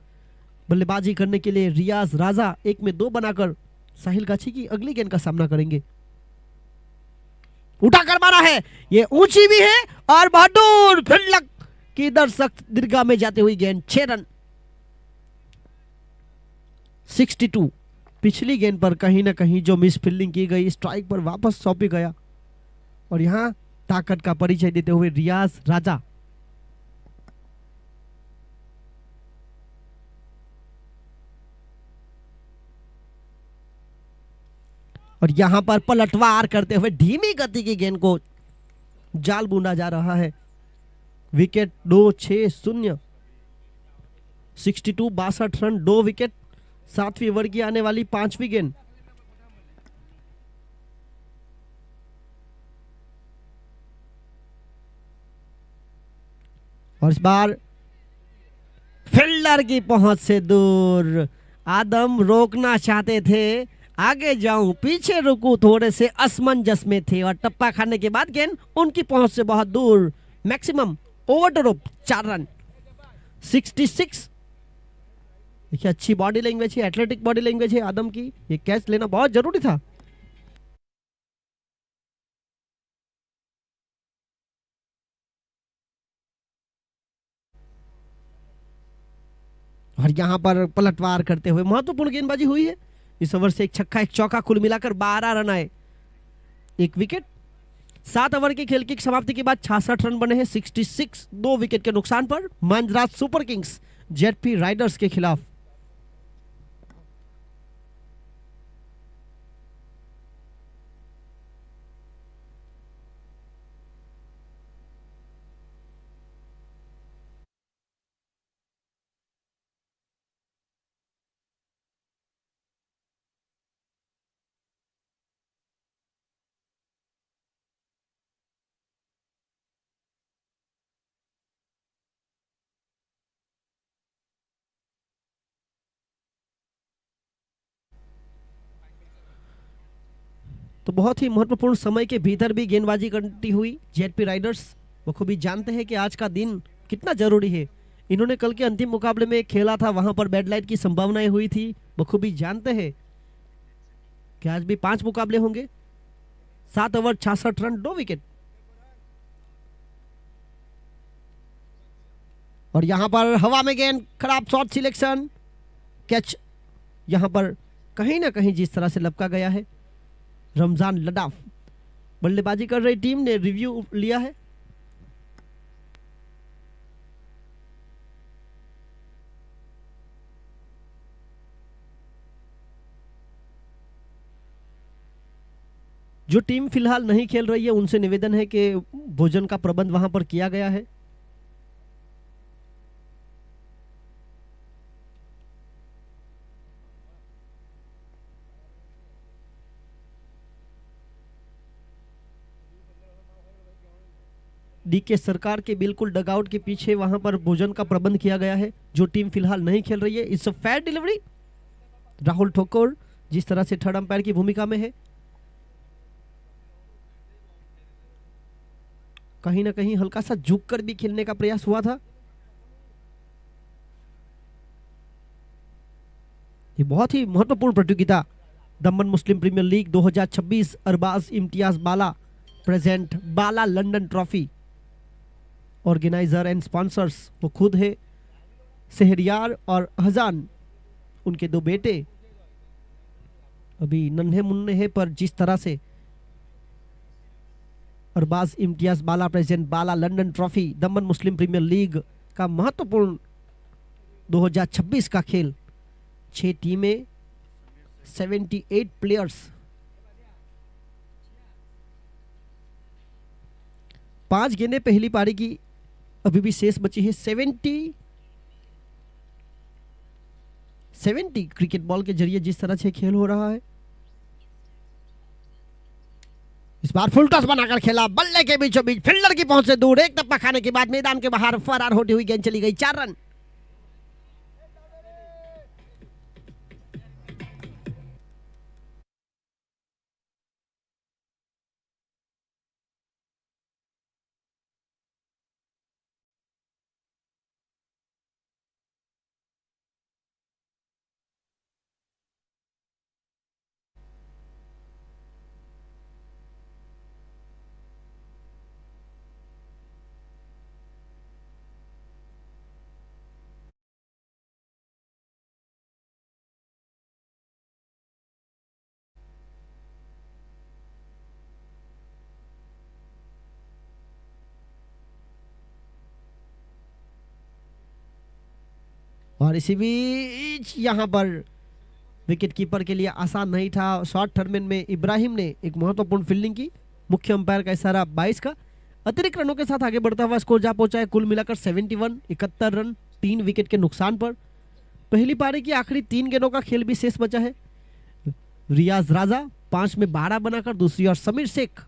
बल्लेबाजी करने के लिए रियाज राजा 1 में 2 बनाकर साहिल गाछी की अगली गेंद का सामना करेंगे। उठाकर मारा है, ये ऊंची भी है और बहुत दूर, फिल्लक की दर्शक दीर्घा में जाती हुई गेंद, 6 रन। 62 पिछली गेंद पर कहीं ना कहीं जो मिस फील्डिंग की गई, स्ट्राइक पर वापस सौंपी गया और यहां ताकत का परिचय देते हुए रियाज राजा। और यहां पर पलटवार करते हुए धीमी गति की गेंद को जाल बूंदा जा रहा है। विकेट 2 6 0। 62 62 रन 2 विकेट, 7वीं ओवर की आने वाली 5वीं गेंद। और इस बार फील्डर की पहुंच से दूर, आदम रोकना चाहते थे, आगे जाऊं पीछे रुकूं, थोड़े से असमंजस में थे और टप्पा खाने के बाद गेंद उनकी पहुंच से बहुत दूर। Maximum over the rope 4 run. 66। देखिए अच्छी बॉडी लैंग्वेज है, एथलेटिक बॉडी लैंग्वेज है आदम की, ये कैच लेना बहुत जरूरी था। और यहां पर पलटवार करते हुए महत्वपूर्ण गेंदबाजी हुई है। इस ओवर से एक छक्का एक चौका, कुल मिलाकर 12 रन आए, 1 विकेट। 7 ओवर की खेल की समाप्ति के बाद 66 रन बने हैं। 66 2 विकेट के नुकसान पर मंजराज सुपर किंग्स जेडपी राइडर्स के खिलाफ। तो बहुत ही महत्वपूर्ण समय के भीतर भी गेंदबाजी करती हुई जेडपी राइडर्स बखूबी जानते हैं कि आज का दिन कितना जरूरी है। इन्होंने कल के अंतिम मुकाबले में खेला था, वहां पर बैड लाइट की संभावनाएं हुई थी, बखूबी जानते हैं कि आज भी 5 मुकाबले होंगे। 7 ओवर 66 रन 2 विकेट। और यहां पर हवा में गेंद, खराब शॉट सिलेक्शन, कैच यहां पर कहीं ना कहीं जिस तरह से लपका गया है। रमजान लडाफ बल्लेबाजी कर रही टीम ने रिव्यू लिया है। जो टीम फिलहाल नहीं खेल रही है उनसे निवेदन है कि भोजन का प्रबंध वहां पर किया गया है। डीके सरकार के बिल्कुल डगआउट के पीछे वहां पर भोजन का प्रबंध किया गया है। जो टीम फिलहाल नहीं खेल रही है, it's a fair delivery. Rahul ठोकर जिस तरह से थर्ड अंपायर की भूमिका में है, कहीं ना कहीं हल्का सा झुककर भी खेलने का प्रयास हुआ था। ये बहुत ही महत्वपूर्ण प्रतियोगिता Daman Muslim Premier League 2026 Arbaz Imtiyaz Bala present Bala London trophy. Organiser and sponsors वो खुद है शहरियार और हजान, उनके दो बेटे अभी नन्हे मुन्ने हैं, पर जिस तरह से Arbaaz Imtiyaz Bala present Bala London trophy दमन मुस्लिम प्रीमियर लीग का महत्वपूर्ण 2026 का खेल, 6 टीमें 78 प्लेयर्स, 5 गेंदें पहली पारी की अभी भी शेष बची है। 70 क्रिकेट बॉल के जरिए जिस तरह से खेल हो रहा है, इस बार फुल टॉस बनाकर खेला, बल्ले के बीचों बीच फील्डर की पहुंच से दूर, एक टप्पा खाने के बाद मैदान के बाहर फरार होती हुई गेंद चली गई, 4 रन। और इसी बीच यहां पर विकेट कीपर के लिए आसान नहीं था। शॉर्ट टर्मिन में इब्राहिम ने एक महत्वपूर्ण फील्डिंग की, मुख्य अंपायर का इशारा 22 का, अतिरिक्त रनों के साथ आगे बढ़ता हुआ स्कोर जा पहुंचा है कुल मिलाकर 71 रन 3 विकेट के नुकसान पर। पहली पारी की आखिरी 3 गेंदों का खेल भी शेष बचा है। रियाज राजा 5 में 12 बनाकर दूसरी, और समीर शेख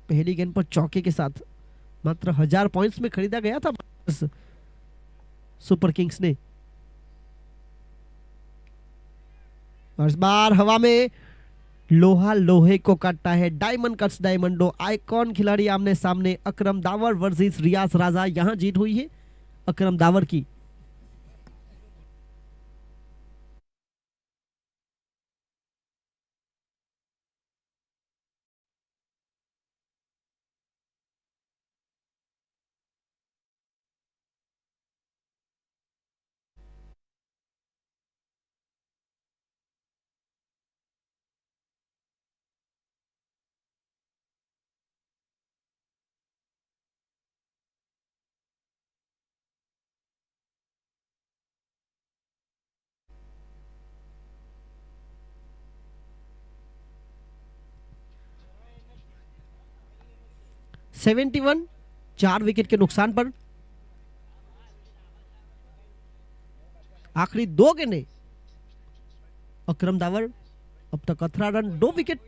पहली गेंद पर चौके के साथ मात्र 1000 पॉइंट्स में खरीदा गया था सुपर किंग्स ने। और इस बार हवा में लोहा लोहे को काटता है, डायमंड कट्स डायमंड, दो आइकॉन खिलाड़ी आमने सामने, अकरम दावर वर्सेस रियाज राजा। यहां जीत हुई है अकरम दावर की। सेवेंटी 4 विकेट के नुकसान पर आखिरी 2 गेंदें अकरम दावर, अब तक 18 रन 2 विकेट।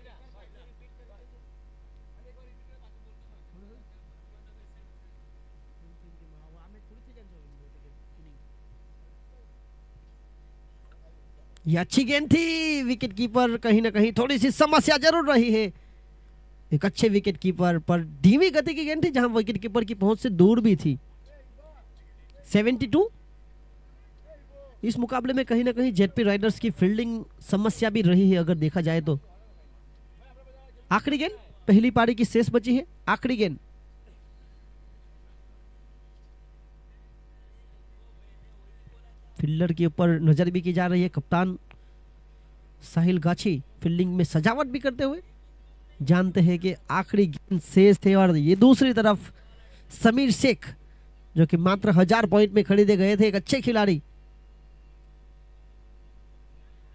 ये अच्छी गेंद थी, विकेट कीपर कहीं ना कहीं थोड़ी सी समस्या जरूर रही है। एक अच्छे विकेट कीपर पर धीमी गति की गेंद थी, जहां विकेट कीपर की पहुंच से दूर भी थी। 72 इस मुकाबले में कहीं ना कहीं जेडपी राइडर्स की फील्डिंग समस्या भी रही है अगर देखा जाए तो। आखिरी गेंद पहली पारी की शेष बची है, आखिरी गेंद। फील्डर के ऊपर नजर भी की जा रही है, कप्तान साहिल गाछी फील्डिंग में सजावट भी करते हुए जानते हैं कि आखिरी गेंद शेष थे। और ये दूसरी तरफ समीर शेख जो कि मात्र 1000 पॉइंट में खरीदे गए थे, एक अच्छे खिलाड़ी,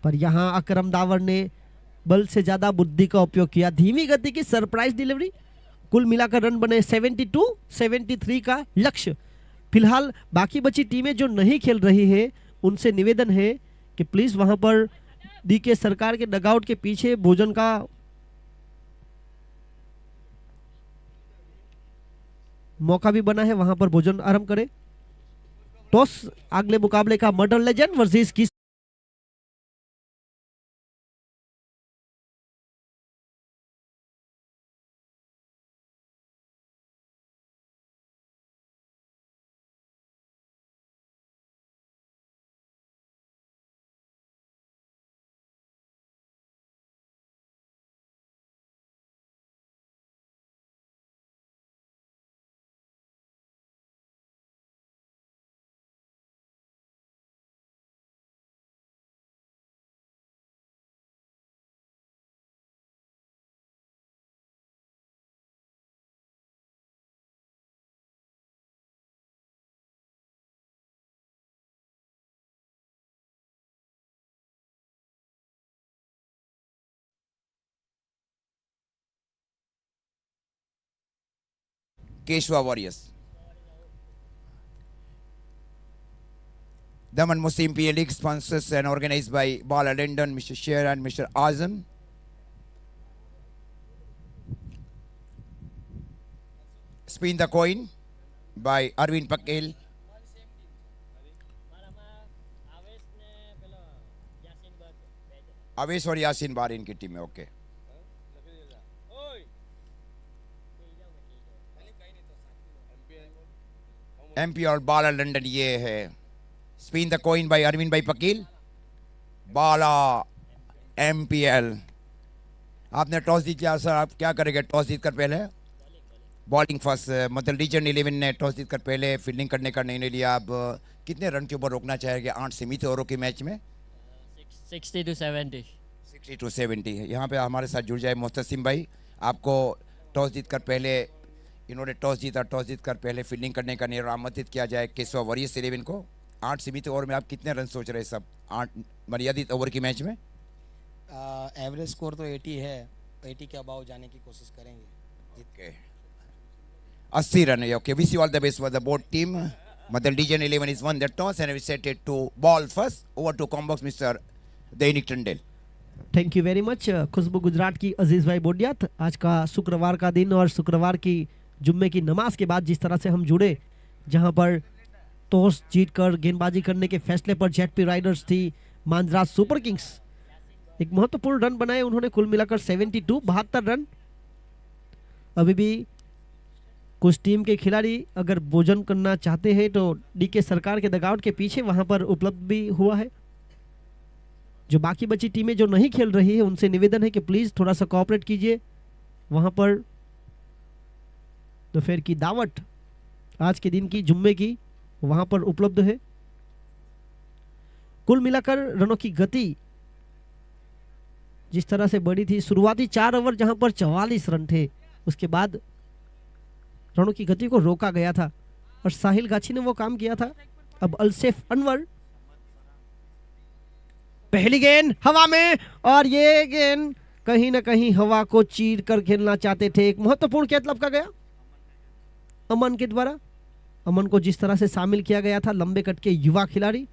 पर यहां अकरम दावर ने बल से ज्यादा बुद्धि का उपयोग किया। धीमी गति की सरप्राइज डिलीवरी, कुल मिलाकर रन बने 72 73 का लक्ष्य। फिलहाल बाकी बची टीमें जो नहीं खेल रही है उनसे निवेदन है कि प्लीज वहां पर डीके सरकार के डगआउट के पीछे भोजन का मौका भी बना है, वहां पर भोजन आरंभ करे। टॉस अगले मुकाबले का मर्डर लेजेंड वर्सेस किस Keshwa Warriors. Daman Muslim Premier League sponsors and organized by Bala London, Mr. Sher and Mr. Azam. Spin the coin by Arvind Pakel. Aves और यासीन बार इनकी टीम है. ओके. एमपी और बाला London ये है. Spin the coin by Arvind bhai पकील. बाला MPL. आपने toss जीत लिया sir, आप क्या करेंगे टॉस जीत कर पहले? Bowling first. मतलब रीजन 11 ने टॉस जीत कर पहले फील्डिंग करने का निर्णय लिया. अब कितने रन के ऊपर रोकना चाहेंगे 8 सीमित ओवरों के मैच में? 60 to 70. 60 to 70. यहाँ पे हमारे साथ जुड़ जाए मोहतसिम भाई. आपको टॉस जीत कर पहले, इन्होंने टॉस जीता, टॉस जीत कर पहले फील्डिंग करने का निर्णय आमंत्रित किया जाए केशवा वॉरियर्स 11 को. 8 सीमित ओवर में आप कितने रन सोच रहे हैं सब 8 मर्यादित ओवर की मैच में? एवरेज स्कोर तो 80 है, 80 के अबाव जाने की कोशिश करेंगे. ओके. 80 रन है. Okay. Wish you all the best for the both team. मतलब legend 11 is won the toss and we set it to ball first. Over to comm box mister Dainik Tandel. Thank you very much Khushboo Gujarat की अजीज भाई बोडियात. आज का शुक्रवार का दिन और शुक्रवार की जुम्मे की नमाज के बाद जिस तरह से हम जुड़े, जहां पर टॉस जीतकर गेंदबाजी करने के फैसले पर जेडपी राइडर्स थी मांजराज सुपर किंग्स. एक महत्वपूर्ण रन बनाए उन्होंने, कुल मिलाकर 72 रन. अभी भी कुछ टीम के खिलाड़ी अगर भोजन करना चाहते हैं तो डीके सरकार के दगावट के पीछे वहां पर उपलब्ध भी हुआ है. जो बाकी बची टीमें जो नहीं खेल रही है उनसे निवेदन है कि प्लीज थोड़ा सा कोऑपरेट कीजिए. वहां पर दोपहर की दावत आज के दिन की जुम्मे की वहां पर उपलब्ध है. कुल मिलाकर रनों की गति जिस तरह से बढ़ी थी, शुरुआती 4 ओवर जहां पर 44 रन थे, उसके बाद रनों की गति को रोका गया था और साहिल गाछी ने वो काम किया था. अब अल्सेफ अनवर, पहली गेंद हवा में और ये गेंद कहीं ना कहीं हवा को चीर कर खेलना चाहते थे. एक महत्वपूर्ण कैच लपका गया अमन के द्वारा. अमन को जिस तरह से शामिल किया गया था, लंबे कट के युवा खिलाड़ी.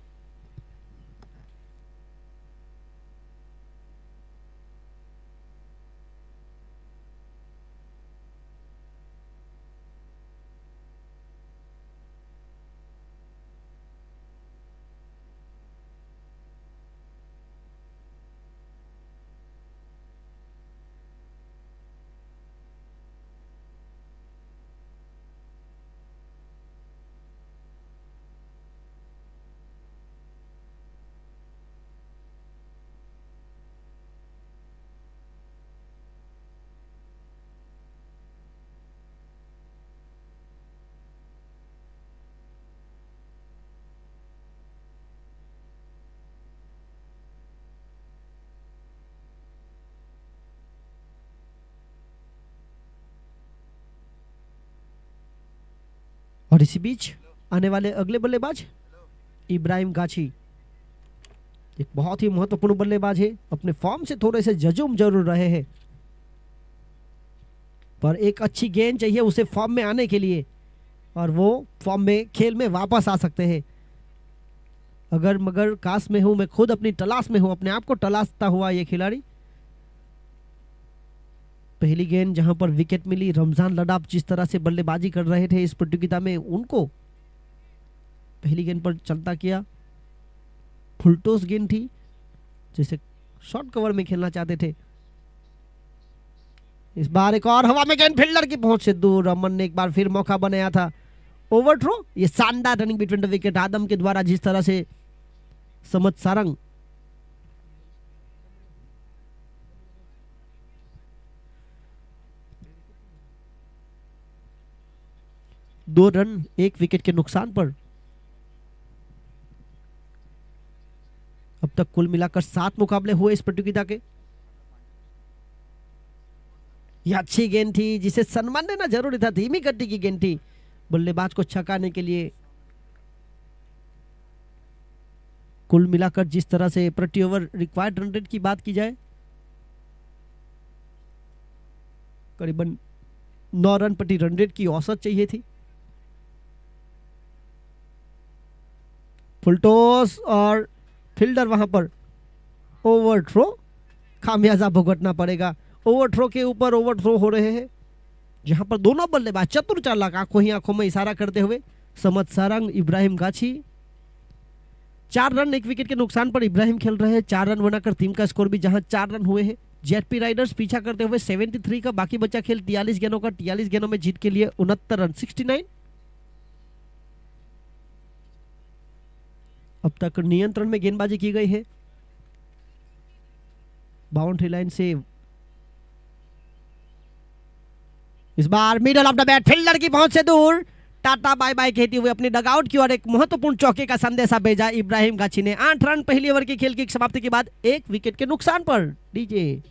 और इसी बीच आने वाले अगले बल्लेबाज इब्राहिम गाछी, एक बहुत ही महत्वपूर्ण बल्लेबाज है. अपने फॉर्म से थोड़े से जजुम जरूर रहे हैं, पर एक अच्छी गेंद चाहिए उसे फॉर्म में आने के लिए, और वो फॉर्म में खेल में वापस आ सकते हैं. अगर मगर काश में हूं, मैं खुद अपनी तलाश में हूं, अपने आप को तलाशता हुआ ये खिलाड़ी. पहली गेंद जहां पर विकेट मिली, रमजान लडाप जिस तरह से बल्लेबाजी कर रहे थे इस प्रतियोगिता में, उनको पहली गेंद पर चलता किया। फुलटॉस गेंद थी जिसे शॉर्ट कवर में खेलना चाहते थे। इस बार एक और हवा में गेंद फील्डर की पहुंच से दूर। अमन ने एक बार फिर मौका बनाया था। ओवर थ्रो, ये शानदार रनिंग बिटवीन द विकेट आदम के द्वारा जिस तरह से समझ सारंग दो रन एक विकेट के नुकसान पर। अब तक कुल मिलाकर 7 मुकाबले हुए इस प्रतियोगिता के। यह अच्छी गेंद थी जिसे सम्मान देना जरूरी था, धीमी गति की गेंद थी बल्लेबाज को छकाने के लिए। कुल मिलाकर जिस तरह से प्रति ओवर रिक्वायर्ड रन रेट की बात की जाए, करीबन 9 रन प्रति रन रेट की औसत चाहिए थी। फुलटॉस और फील्डर वहां पर ओवर थ्रो, खामियाजा भुगतना पड़ेगा। ओवर थ्रो के ऊपर ओवर थ्रो हो रहे हैं जहां पर दोनों बल्लेबाज चतुर चालाक आंखों ही आंखों में इशारा करते हुए समझ सारंग, इब्राहिम गाछी। 4 रन एक विकेट के नुकसान पर इब्राहिम खेल रहे हैं। 4 रन बनाकर टीम का स्कोर भी जहां 4 रन हुए हैं। जेडपी राइडर्स पीछा करते हुए 73 का, बाकी बचा खेल 43 गेंदों का। 43 गेंदों में जीत के लिए 69 रन 69। अब तक नियंत्रण में गेंदबाजी की गई है। बाउंड्री लाइन से इस बार middle of the bat, fielder की पहुंच से दूर। टाटा बाय बाय कहते हुए अपनी डगआउट की ओर एक महत्वपूर्ण चौके का संदेशा भेजा इब्राहिम गाछी ने। 8 रन पहली ओवर की खेल की समाप्ति के बाद 1 विकेट के नुकसान पर। डीजे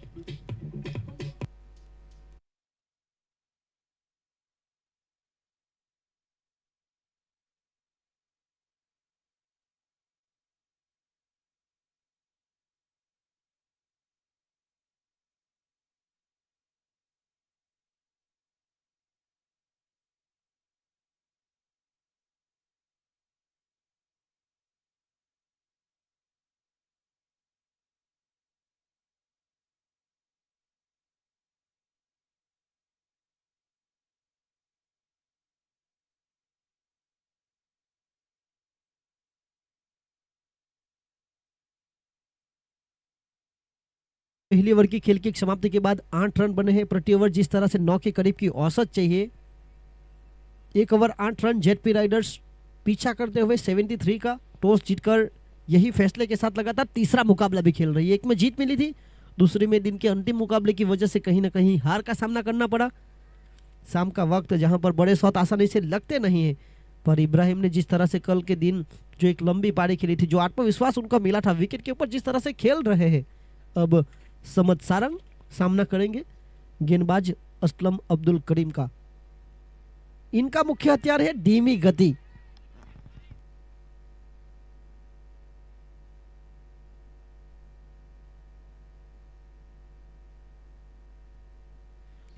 पहली ओवर की खेल की समाप्ति के बाद 8 रन बने हैं प्रति ओवर, जिस तरह से 9 के करीब की औसत चाहिए। 1 ओवर 8 रन। जेडपी राइडर्स पीछा करते हुए 73 का, टॉस जीतकर यही फैसले के साथ लगातार तीसरा मुकाबला भी खेल रही है। एक में जीत मिली थी, दूसरे में दिन के अंतिम मुकाबले की वजह से कहीं ना कहीं हार का सामना करना पड़ा। शाम का वक्त जहां पर बड़े शॉट आसानी से लगते नहीं है, पर इब्राहिम ने जिस तरह से कल के दिन जो एक लंबी पारी खेली थी, जो आत्मविश्वास उनका मिला था, विकेट के ऊपर जिस तरह से खेल रहे हैं, अब समझ सारंग सामना करेंगे गेंदबाज असलम अब्दुल करीम का। इनका मुख्य हथियार है धीमी गति।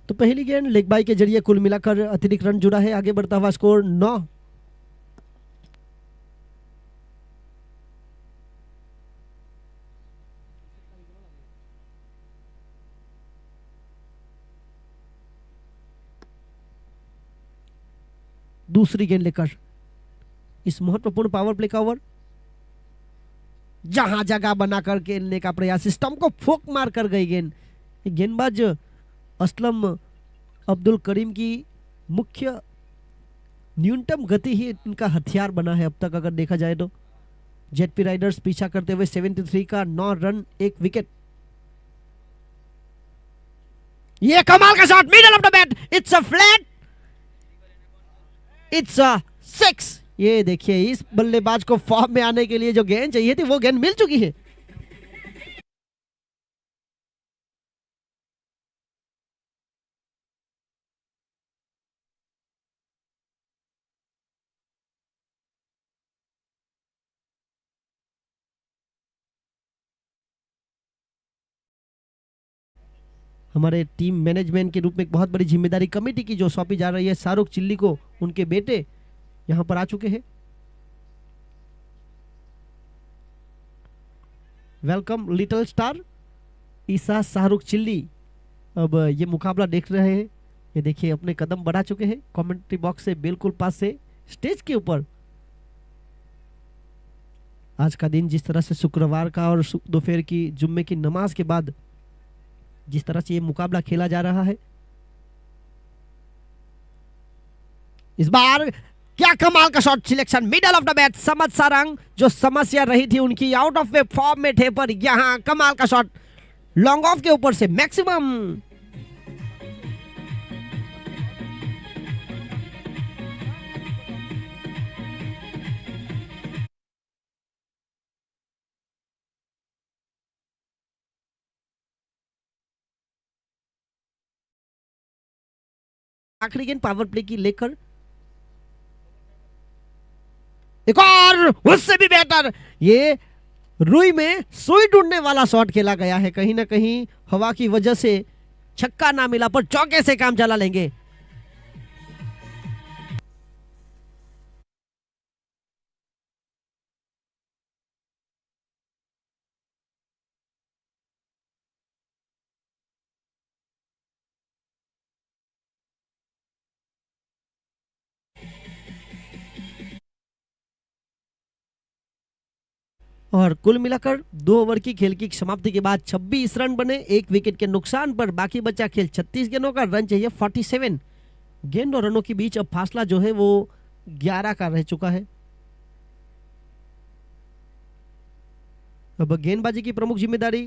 तो पहली गेंद लेग बाई के जरिए कुल मिलाकर अतिरिक्त रन जुड़ा है। आगे बढ़ता हुआ स्कोर 9। दूसरी गेंद लेकर इस महत्वपूर्ण पावर प्ले का ओवर, जहां जगह बनाकर खेलने का प्रयास, स्टंप को फूंक मार कर गई गेंद। गेंदबाज असलम अब्दुल करीम की मुख्य न्यूनतम गति ही इनका हथियार बना है अब तक अगर देखा जाए तो। जेडपी राइडर्स पीछा करते हुए 73 का, 9 रन 1 विकेट। ये कमाल का shot, middle of the bat, it's a flat, it's a 6। ये देखिए, इस बल्लेबाज को फॉर्म में आने के लिए जो गेंद चाहिए थी वो गेंद मिल चुकी है। हमारे टीम मैनेजमेंट के रूप में एक बहुत बड़ी जिम्मेदारी कमेटी की जो सौंपी जा रही है शाहरुख चिल्ली को, उनके बेटे यहां पर आ चुके हैं। वेलकम लिटिल स्टार ईसा शाहरुख चिल्ली अब ये मुकाबला देख रहे हैं, ये देखिए अपने कदम बढ़ा चुके हैं कमेंट्री बॉक्स से बिल्कुल पास से स्टेज के ऊपर। आज का दिन जिस तरह से शुक्रवार का और दोपहर की जुम्मे की नमाज के बाद जिस तरह से ये मुकाबला खेला जा रहा है, इस बार क्या कमाल का shot selection, middle of the bat समझ सारंग, जो समस्या रही थी उनकी आउट ऑफ वे फॉर्म में थे, पर यहां कमाल का शॉट लॉन्ग ऑफ के ऊपर से मैक्सिमम। आखिरी गेंद पावर प्ले की लेकर एक और उससे भी बेहतर, ये रुई में सुई ढूंढने वाला शॉट खेला गया है। कहीं ना कहीं हवा की वजह से छक्का ना मिला, पर चौके से काम चला लेंगे। और कुल मिलाकर 2 ओवर की खेल की समाप्ति के बाद 26 रन बने, 1 विकेट के नुकसान पर। बाकी बचा खेल 36 गेंदों का, रन चाहिए 47। गेंद और रनों के बीच अब फासला जो है वो 11 का रह चुका है। अब गेंदबाजी की प्रमुख जिम्मेदारी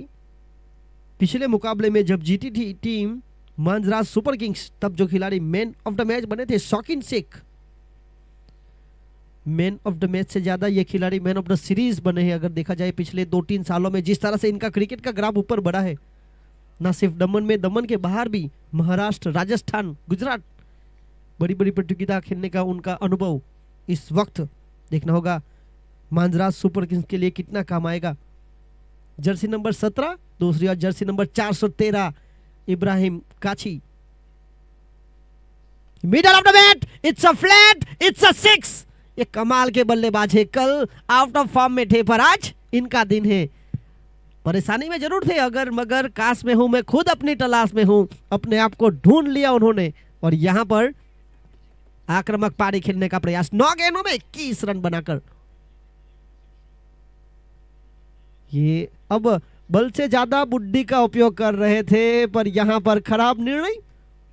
पिछले मुकाबले में जब जीती थी टीम मांजराज सुपर किंग्स, तब जो खिलाड़ी मैन ऑफ द मैच बने थे Shaukeen Sheikh, man of the match से ज्यादा ये खिलाड़ी मैन ऑफ द सीरीज बने हैं। अगर देखा जाए पिछले 2-3 सालों में जिस तरह से इनका क्रिकेट का ग्राफ ऊपर बढ़ा है, ना सिर्फ दमन में, दमन के बाहर भी महाराष्ट्र, राजस्थान, गुजरात, बड़ी बड़ी प्रतियोगिता खेलने का उनका अनुभव इस वक्त देखना होगा मांजराज सुपर किंग्स के लिए कितना काम आएगा। जर्सी नंबर 17, दूसरी और Jersey number 413 Ibrahim Kachhi. Middle of the bat, it's a flat, it's a 6। ये कमाल के बल्लेबाज है, कल आउट ऑफ फॉर्म में थे, पर आज इनका दिन है। परेशानी में जरूर थे, अगर मगर काश में हूं, मैं खुद अपनी तलाश में हूं, अपने आप को ढूंढ लिया उन्होंने। और यहां पर आक्रामक पारी खेलने का प्रयास, 9 गेंदों में 21 रन बनाकर। ये अब बल से ज्यादा बुद्धि का उपयोग कर रहे थे, पर यहां पर खराब निर्णय।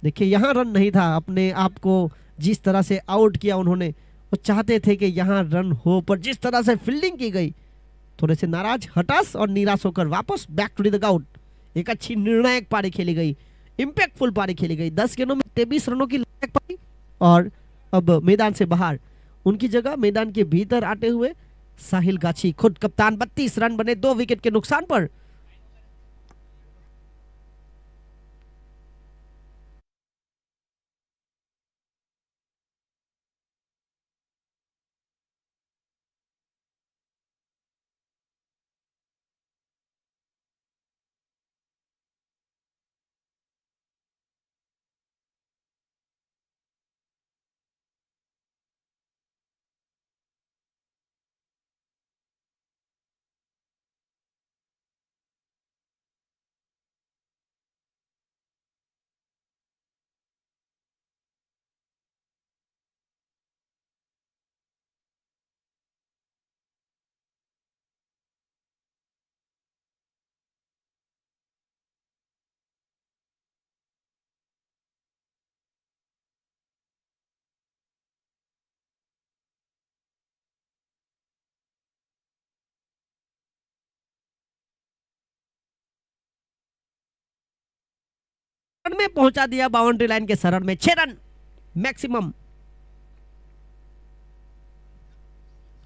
देखिए यहां रन नहीं था, अपने आप को जिस तरह से आउट किया उन्होंने, वो चाहते थे कि यहां रन हो, पर जिस तरह से फील्डिंग की गई, थोड़े से नाराज, हताश और निराश होकर वापस बैक टू द डगआउट। एक अच्छी निर्णायक पारी खेली गई, इंपैक्टफुल पारी खेली गई, 10 गेंदों में 23 रनों की निर्णायक पारी। और अब मैदान से बाहर, उनकी जगह मैदान के भीतर आते हुए साहिल गाछी, खुद कप्तान, 32 रन बने 2 विकेट के नुकसान पर। में पहुंचा दिया बाउंड्री लाइन के सरहद में, 6 रन मैक्सिमम।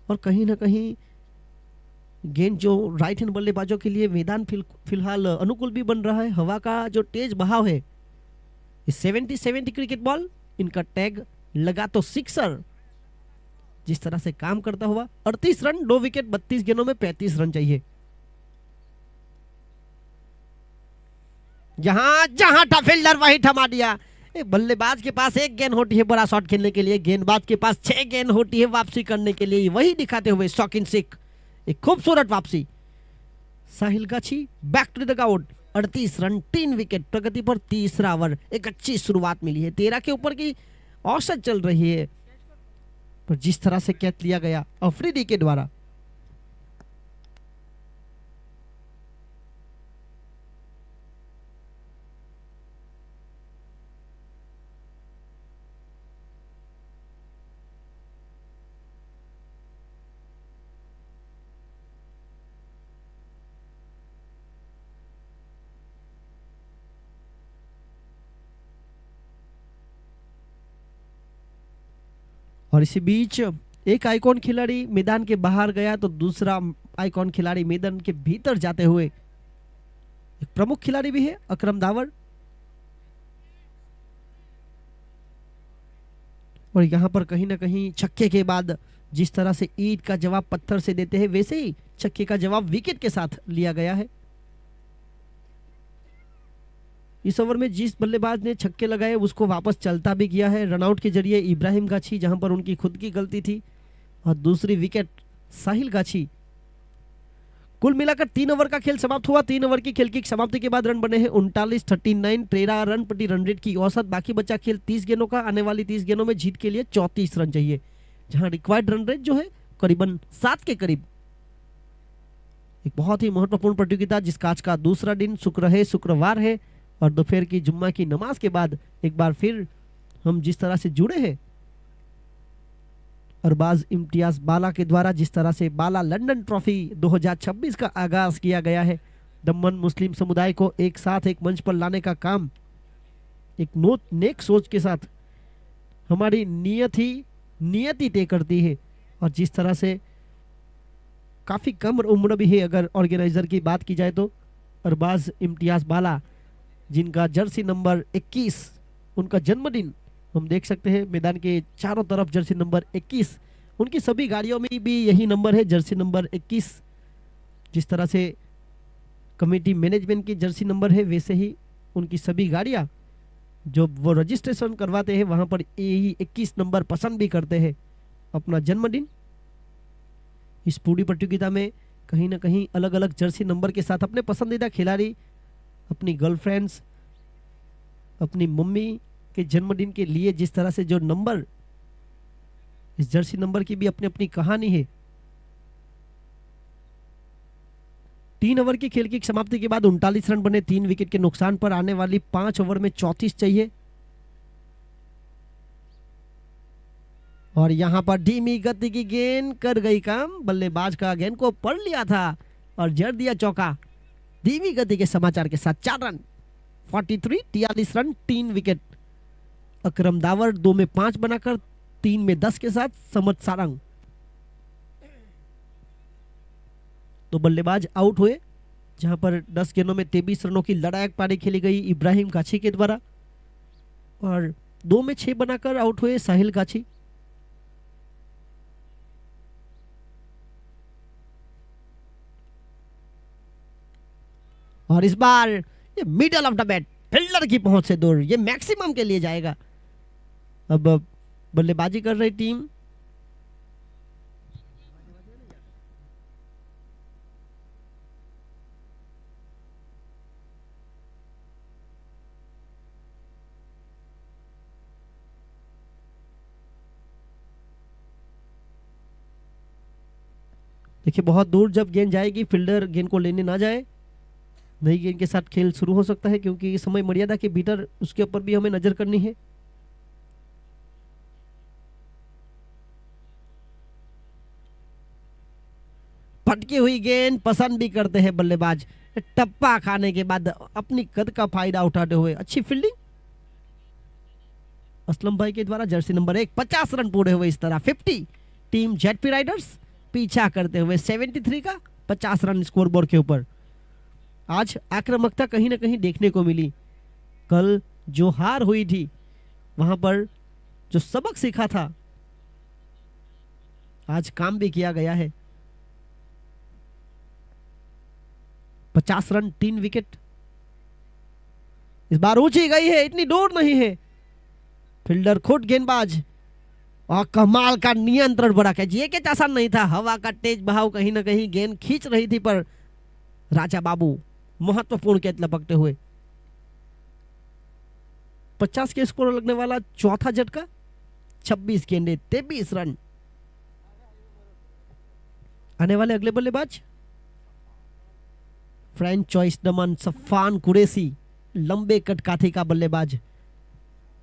और कहीं ना कहीं गेंद जो राइट हैंड बल्लेबाजों के लिए मैदान फिलहाल अनुकूल भी बन रहा है। हवा का जो तेज बहाव है, 70-70 क्रिकेट बॉल, इनका टैग लगा तो सिक्सर जिस तरह से काम करता हुआ। 38 रन, 2 विकेट, 32 गेंदों में 35 रन चाहिए। जहां था फील्डर वहीं थमा दिया। बल्लेबाज के पास 1 गेंद होती है बड़ा शॉट खेलने के लिए, गेंदबाज के पास 6 गेंद होती है वापसी करने के लिए, वही दिखाते हुए शौकीन शेख एक खूबसूरत वापसी। Sahil Gachhi back to the dugout, 38 run 3 wicket. प्रगति पर तीसरा ओवर, एक अच्छी शुरुआत मिली है, 13 के ऊपर की औसत चल रही है, पर जिस तरह से कैच लिया गया अफरीदी के द्वारा, और इसी बीच एक आइकॉन खिलाड़ी मैदान के बाहर गया तो दूसरा आइकॉन खिलाड़ी मैदान के भीतर जाते हुए, एक प्रमुख खिलाड़ी भी है अकरम दावर, और यहां पर कहीं ना कहीं छक्के के बाद जिस तरह से ईंट का जवाब पत्थर से देते हैं, वैसे ही छक्के का जवाब विकेट के साथ लिया गया है। इस ओवर में जिस बल्लेबाज ने छक्के लगाए उसको वापस चलता भी किया है रनआउट के जरिए इब्राहिम गाछी, जहां पर उनकी खुद की गलती थी, और दूसरी विकेट साहिल गाछी। कुल मिलाकर 3 ओवर का खेल समाप्त हुआ। 3 ओवर की खेल की समाप्ति के बाद रन बने हैं 39, 39, 13 रन प्रति रन रेट की औसत। बाकी बचा खेल 30 गेंदों का। आने वाली 30 गेंदों में जीत के लिए 34 रन चाहिए, जहां रिक्वायर्ड रन रेट जो है करीबन 7 के करीब। एक बहुत ही महत्वपूर्ण प्रतियोगिता जिसका आज का दूसरा दिन शुक्रवार है, और दोपहर की जुम्मा की नमाज के बाद एक बार फिर हम जिस तरह से जुड़े हैं अरबाज इम्तियाज बाला के द्वारा, जिस तरह से बाला लंदन ट्रॉफी 2026 का आगाज किया गया है, दमन मुस्लिम समुदाय को एक साथ एक मंच पर लाने का काम एक नेक सोच के साथ हमारी नियति तय करती है। और जिस तरह से काफी कम उम्र भी है अगर ऑर्गेनाइजर की बात की जाए तो, अरबाज इम्तियाज बाला जिनका जर्सी नंबर 21, उनका जन्मदिन हम देख सकते हैं मैदान के चारों तरफ जर्सी नंबर 21, उनकी सभी गाड़ियों में भी यही नंबर है, जर्सी नंबर 21। जिस तरह से कमेटी मैनेजमेंट की जर्सी नंबर है, वैसे ही उनकी सभी गाड़ियां जो वो रजिस्ट्रेशन करवाते हैं वहां पर यही 21 नंबर पसंद भी करते हैं अपना जन्मदिन। इस पूरी प्रतियोगिता में कहीं ना कहीं अलग अलग जर्सी नंबर के साथ अपने पसंदीदा खिलाड़ी, अपनी गर्लफ्रेंड्स, अपनी मम्मी के जन्मदिन के लिए जिस तरह से जो नंबर, इस जर्सी नंबर की भी अपनी अपनी कहानी है। 3 ओवर की खेल की समाप्ति के बाद 39 रन बने 3 विकेट के नुकसान पर। आने वाली 5 ओवर में 34 चाहिए, और यहां पर धीमी गति की गेंद कर गई काम। बल्लेबाज का गेंद को पढ़ लिया था और जड़ दिया चौका। धीमी गति के समाचार के साथ 4 रन 43 रन 3 विकेट। अकरम दावर 2 में 5 बनाकर 3 में 10 के साथ समत सारंग। तो बल्लेबाज आउट हुए, जहां पर 10 गेंदों में 23 रनों की लड़ायक पारी खेली गई इब्राहिम गाछी के द्वारा, और 2 में 6 बनाकर आउट हुए साहिल गाछी। और इस बार ये middle of the bat, fielder की पहुंच से दूर, ये मैक्सिमम के लिए जाएगा। अब बल्लेबाजी कर रही टीम, देखिए बहुत दूर जब गेंद जाएगी, फील्डर गेंद को लेने ना जाए, नई गेंद के साथ खेल शुरू हो सकता है, क्योंकि समय मर्यादा के भीतर उसके ऊपर भी हमें नजर करनी है। फटकी हुई गेंद पसंद भी करते हैं बल्लेबाज, टप्पा खाने के बाद अपनी कद का फायदा उठाते हुए अच्छी फील्डिंग असलम भाई के द्वारा। जर्सी नंबर 1 50 रन पूरे हुए इस तरह। 50 टीम जेडपी राइडर्स पीछा करते हुए 73 का 50 रन स्कोरबोर्ड के ऊपर। आज आक्रामकता कहीं ना कहीं देखने को मिली। कल जो हार हुई थी वहां पर जो सबक सीखा था आज काम भी किया गया है। 50 रन 3 विकेट। इस बार ऊंची गई है, इतनी दूर नहीं है। फील्डर खुद गेंदबाज और कमाल का नियंत्रण बड़ा कैच। ये कैच आसान नहीं था, हवा का तेज बहाव कहीं ना कहीं गेंद खींच रही थी, पर राजा बाबू महत्वपूर्ण कैच लपकते हुए। 50 के स्कोर लगने वाला चौथा झटका, 26 गेंदे 23 रन। आने वाले अगले बल्लेबाज फ्रेंच चॉइस दमन सफान कुरैशी, लंबे कट काठी का बल्लेबाज।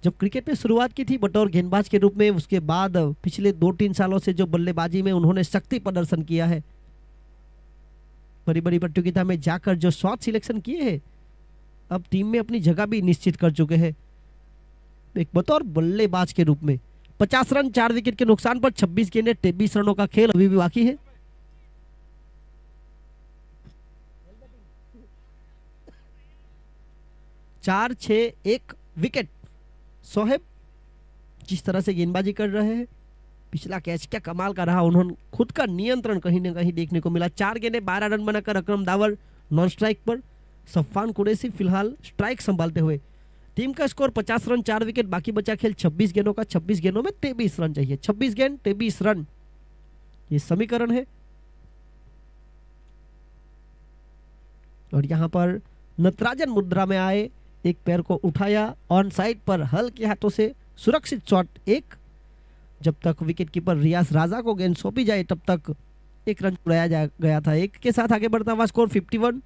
जब क्रिकेट में शुरुआत की थी बतौर गेंदबाज के रूप में, उसके बाद पिछले 2-3 सालों से जो बल्लेबाजी में उन्होंने शक्ति प्रदर्शन किया है, बड़ी बड़ी प्रतियोगिता में जाकर जो शॉट सिलेक्शन किए हैं, अब टीम में अपनी जगह भी निश्चित कर चुके हैं। एक बतौर बल्लेबाज के रूप में 50 रन 4 विकेट के नुकसान पर 26 गेंदे 23 रनों का खेल अभी भी बाकी है। चार 6 1 विकेट। सोहेब जिस तरह से गेंदबाजी कर रहे हैं, पिछला कैच क्या कमाल का रहा, उन्होंने खुद का नियंत्रण कहीं ना कहीं देखने को मिला। 4 गेंदे 12 रन बनाकर अकरम दावर नॉन स्ट्राइक पर, सफान कुरैशी फिलहाल स्ट्राइक संभालते हुए। टीम का स्कोर 50 रन 4 विकेट, बाकी बचा खेल 26 गेंदों का। 26 गेंदों में 23 रन चाहिए। 26 गेंद 23 रन, ये समीकरण है। और यहां पर नटराजन मुद्रा में आए, एक पैर को उठाया, ऑन साइड पर हल्के हाथों से सुरक्षित शॉट। एक, जब तक विकेट कीपर रियाज राजा को गेंद सौंपी जाए तब तक 1 रन छुड़ाया गया था। एक के साथ आगे बढ़ता हुआ स्कोर 51।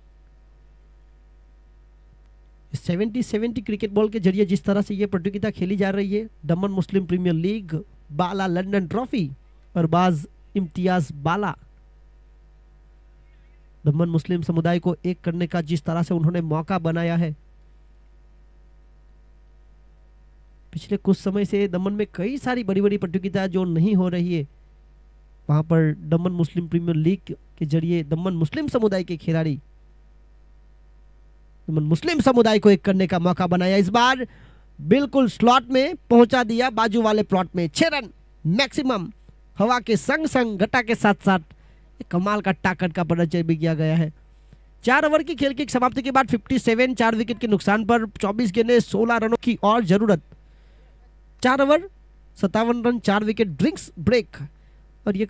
70 क्रिकेट बॉल के जरिए जिस तरह से ये प्रतियोगिता खेली जा रही है, दमन मुस्लिम प्रीमियर लीग, बाला लंदन ट्रॉफी और बाज इम्तियाज बाला, दमन मुस्लिम समुदाय को एक करने का जिस तरह से उन्होंने मौका बनाया है। पिछले कुछ समय से दमन में कई सारी बड़ी बड़ी प्रतियोगिता जो नहीं हो रही है, वहां पर दमन मुस्लिम प्रीमियर लीग के जरिए दमन मुस्लिम समुदाय के खिलाड़ी दमन मुस्लिम समुदाय को एक करने का मौका बनाया। इस बार बिल्कुल स्लॉट में पहुंचा दिया, बाजू वाले प्लॉट में 6 रन मैक्सिमम, हवा के संग संग घटा के साथ साथ कमाल का ताकत का परिचय भी किया गया है। 4 ओवर की खेल की समाप्ति के बाद 57, 4 विकेट के नुकसान पर 24 गेंदें 16 रनों की और जरूरत। 4 over 57 run 4 wicket, drinks break. और ये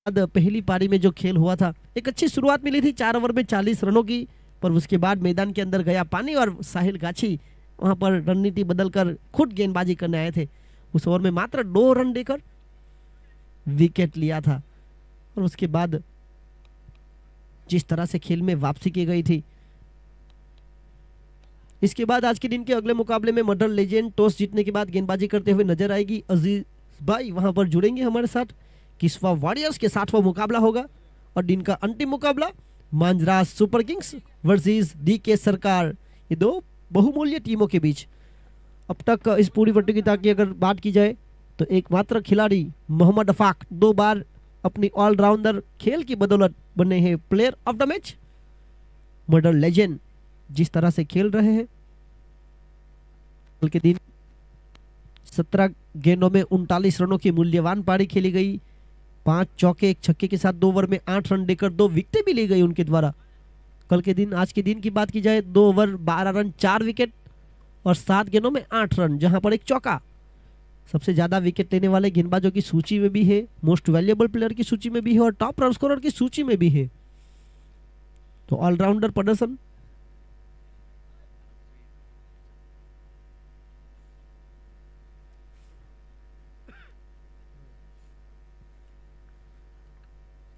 पहली पारी में जो खेल हुआ था, एक अच्छी शुरुआत मिली थी 4 ओवर में 40 रनों की, पर उसके बाद मैदान के अंदर गया पानी और साहिल गाछी वहां पर रणनीति बदलकर खुद गेंदबाजी करने आए थे। उस ओवर में मात्र 2 रन देकर विकेट लिया था और उसके बाद जिस तरह से खेल में वापसी की गई थी। इसके बाद आज के दिन के अगले मुकाबले में मॉडल लेजेंड टॉस जीतने के बाद गेंदबाजी करते हुए नजर आएगी। अजीज भाई वहां पर जुड़ेंगे हमारे साथ। किस्वा वॉरियर्स के साथ वो मुकाबला होगा और दिन का अंतिम मुकाबला मांजरास सुपर किंग्स वर्सेस डीके सरकार, ये 2 बहुमूल्य टीमों के बीच। अब तक इस पूरी प्रतियोगिता की अगर बात की जाए तो एकमात्र खिलाड़ी मोहम्मद अफाक 2 बार अपनी ऑलराउंडर खेल की बदौलत बने हैं player of the match. Model legend जिस तरह से खेल रहे हैं, कल के दिन 17 गेंदों में 39 रनों की मूल्यवान पारी खेली गई। 5 चौके 1 छक्के के साथ 2 ओवर में 8 रन देकर 2 विकेटें भी ली गई उनके द्वारा। कल के दिन आज के दिन की बात की जाए, 2 ओवर 12 रन 4 विकेट और 7 गेंदों में 8 रन, जहां पर 1 चौका। सबसे ज्यादा विकेट लेने वाले गेंदबाजों की सूची में भी है, मोस्ट वैल्यूएबल प्लेयर की सूची में भी है और टॉप रन स्कोरर की सूची में भी है। तो ऑलराउंडर प्रदर्शन।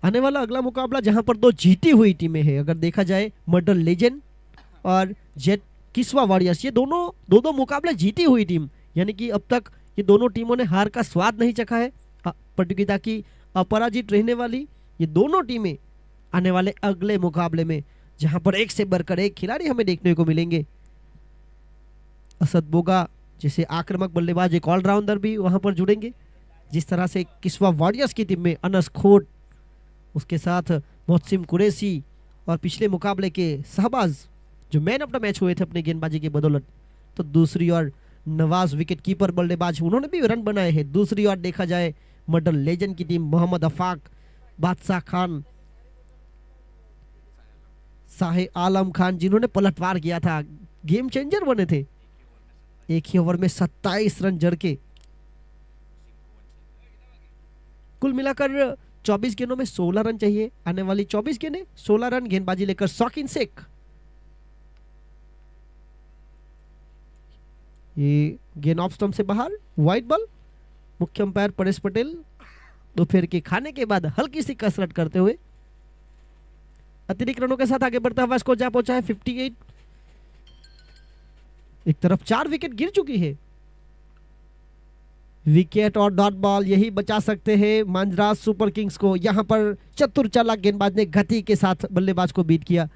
आने वाला अगला मुकाबला जहां पर 2 जीती हुई टीमें हैं, अगर देखा जाए मॉडल लेजेंड और जेट किस्वा वॉरियर्स, ये दोनों 2-2 मुकाबले जीती हुई टीम, यानी कि अब तक ये दोनों टीमों ने हार का स्वाद नहीं चखा है। प्रतियोगिता की अपराजित रहने वाली ये दोनों टीमें आने वाले अगले मुकाबले में, जहां पर एक से बढ़कर एक खिलाड़ी हमें देखने को मिलेंगे। असद बोगा जैसे आक्रामक बल्लेबाज, एक ऑलराउंडर भी वहां पर जुड़ेंगे। जिस तरह से किस्वा वॉरियर्स की टीम में अनस खोट, उसके साथ मोहसिम कुरैशी और पिछले मुकाबले के शहबाज जो मैन ऑफ द मैच हुए थे अपने गेंदबाजी की बदौलत। तो दूसरी ओर नवाज विकेट कीपर बल्लेबाज, उन्होंने भी रन बनाए हैं। दूसरी ओर देखा जाए मॉडल लेजेंड की टीम, मोहम्मद अफाक, बादशाह खान, साहे आलम खान, जिन्होंने पलटवार किया था, गेम चेंजर बने थे। एक ही ओवर में 27 रन जड़ के कुल मिलाकर 24 गेंदों में 16 रन चाहिए। आने वाली 24 गेंदें 16 रन गेंदबाजी लेकर शौकीन शेख ये गेंद ऑफ स्टंप से बाहर, वाइड बॉल। मुख्य अंपायर परेश पटेल दोपहर के खाने के बाद हल्की सी कसरत करते हुए अतिरिक्त रनों के साथ आगे बढ़ता हुआ स्कोर जा पहुंचा है 58। एक तरफ 4 विकेट गिर चुकी है। विकेट और डॉट बॉल यही बचा सकते हैं मांजरास सुपर किंग्स को। यहां पर चतुर चालाक गेंदबाज ने गति के साथ बल्लेबाज को बीट किया।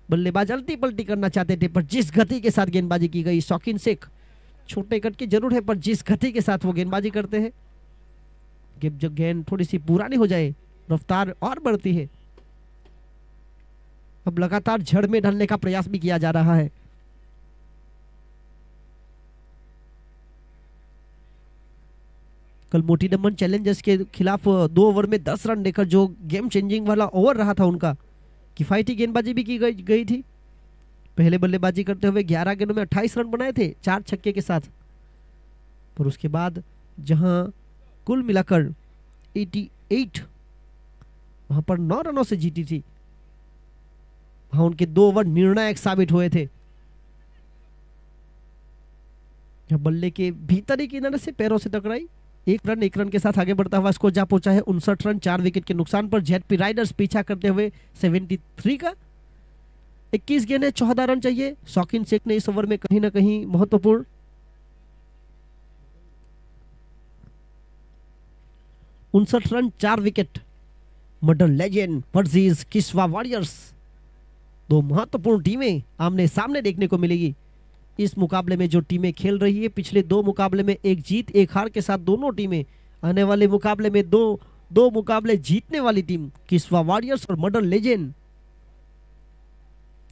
बल्लेबाज अल्टी पल्टी करना चाहते थे, पर जिस गति के साथ गेंदबाजी की गई, शौकीन शेख छोटे कट की जरूर है, पर जिस गति के साथ वो गेंदबाजी करते हैं, जब गेंद थोड़ी सी पुरानी हो जाए रफ्तार और बढ़ती है। अब लगातार जड़ में ढलने का प्रयास भी किया जा रहा है। कल मोटी दमन चैलेंजर्स के खिलाफ 2 ओवर में 10 रन देकर जो गेम चेंजिंग वाला ओवर रहा था उनका, किफायती गेंदबाजी भी की गई थी। पहले बल्लेबाजी करते हुए 11 गेंदों में 28 रन बनाए थे 4 छक्के के साथ। पर उसके बाद जहां कुल मिलाकर 88 वहां पर 9 रनों से जीती थी, वहां उनके 2 ओवर निर्णायक साबित हुए थे। बल्ले के भीतरी किनारे से पैरों से टकराई, 1 रन के साथ आगे बढ़ता हुआ स्कोर जा पहुंचा है 59 रन 4 विकेट के नुकसान पर। जेडपी राइडर्स पीछा करते हुए 73 का। 21 गेंद है, 14 रन चाहिए। शौकीन शेख ने इस ओवर में कहीं ना कहीं महत्वपूर्ण 59 run 4 wicket. Model Legend versus Kiswa Warriors, 2 महत्वपूर्ण टीमें आमने सामने देखने को मिलेगी। इस मुकाबले में जो टीमें खेल रही है, पिछले 2 मुकाबले में 1 जीत 1 हार के साथ दोनों टीमें, आने वाले मुकाबले में दो मुकाबले जीतने वाली टीम किस्वा वॉरियर्स और मॉडल लेजेंड।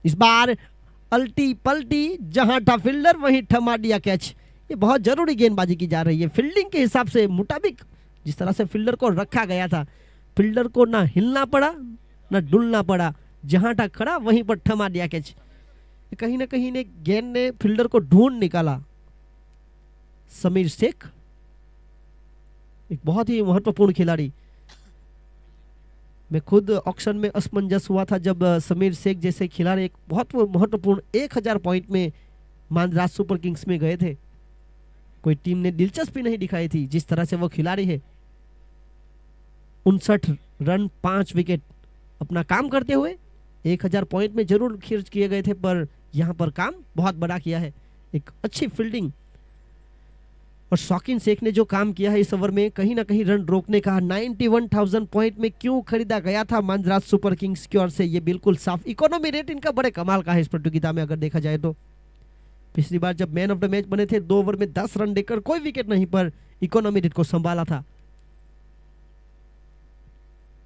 इस बार अल्टी पल्टी, जहां था फील्डर वहीं थमा दिया कैच। ये बहुत जरूरी गेंदबाजी की जा रही है फील्डिंग के हिसाब से मुताबिक। जिस तरह से फील्डर को रखा गया था, फील्डर को ना हिलना पड़ा ना डुलना पड़ा, जहां था खड़ा वहीं पर थमा दिया कैच। कहीं ना कहीं ने गेंद ने फील्डर को ढूंढ निकाला। समीर शेख एक बहुत ही महत्वपूर्ण खिलाड़ी। मैं खुद ऑक्शन में असमंजस हुआ था जब समीर शेख जैसे खिलाड़ी एक बहुत महत्वपूर्ण 1000 पॉइंट में मांद्रास सुपर किंग्स में गए थे। कोई टीम ने दिलचस्पी नहीं दिखाई थी जिस तरह से वो खिलाड़ी है। 59 रन 5 विकेट अपना काम करते हुए 1000 पॉइंट में जरूर खर्च किए गए थे, पर यहां पर काम बहुत बड़ा किया है। एक अच्छी फील्डिंग और शौकीन शेख ने जो काम किया है इस ओवर में, कहीं ना कहीं रन रोकने का। 91,000 पॉइंट में क्यों खरीदा गया था मांद्रास सुपर किंग्स की ओर से, ये बिल्कुल साफ। इकोनॉमी रेट इनका बड़े कमाल का है इस प्रतियोगिता में अगर देखा जाए तो। पिछली बार जब मैन ऑफ द मैच बने थे 2 ओवर में 10 रन देकर कोई विकेट नहीं, पर इकोनॉमी रेट को संभाला था।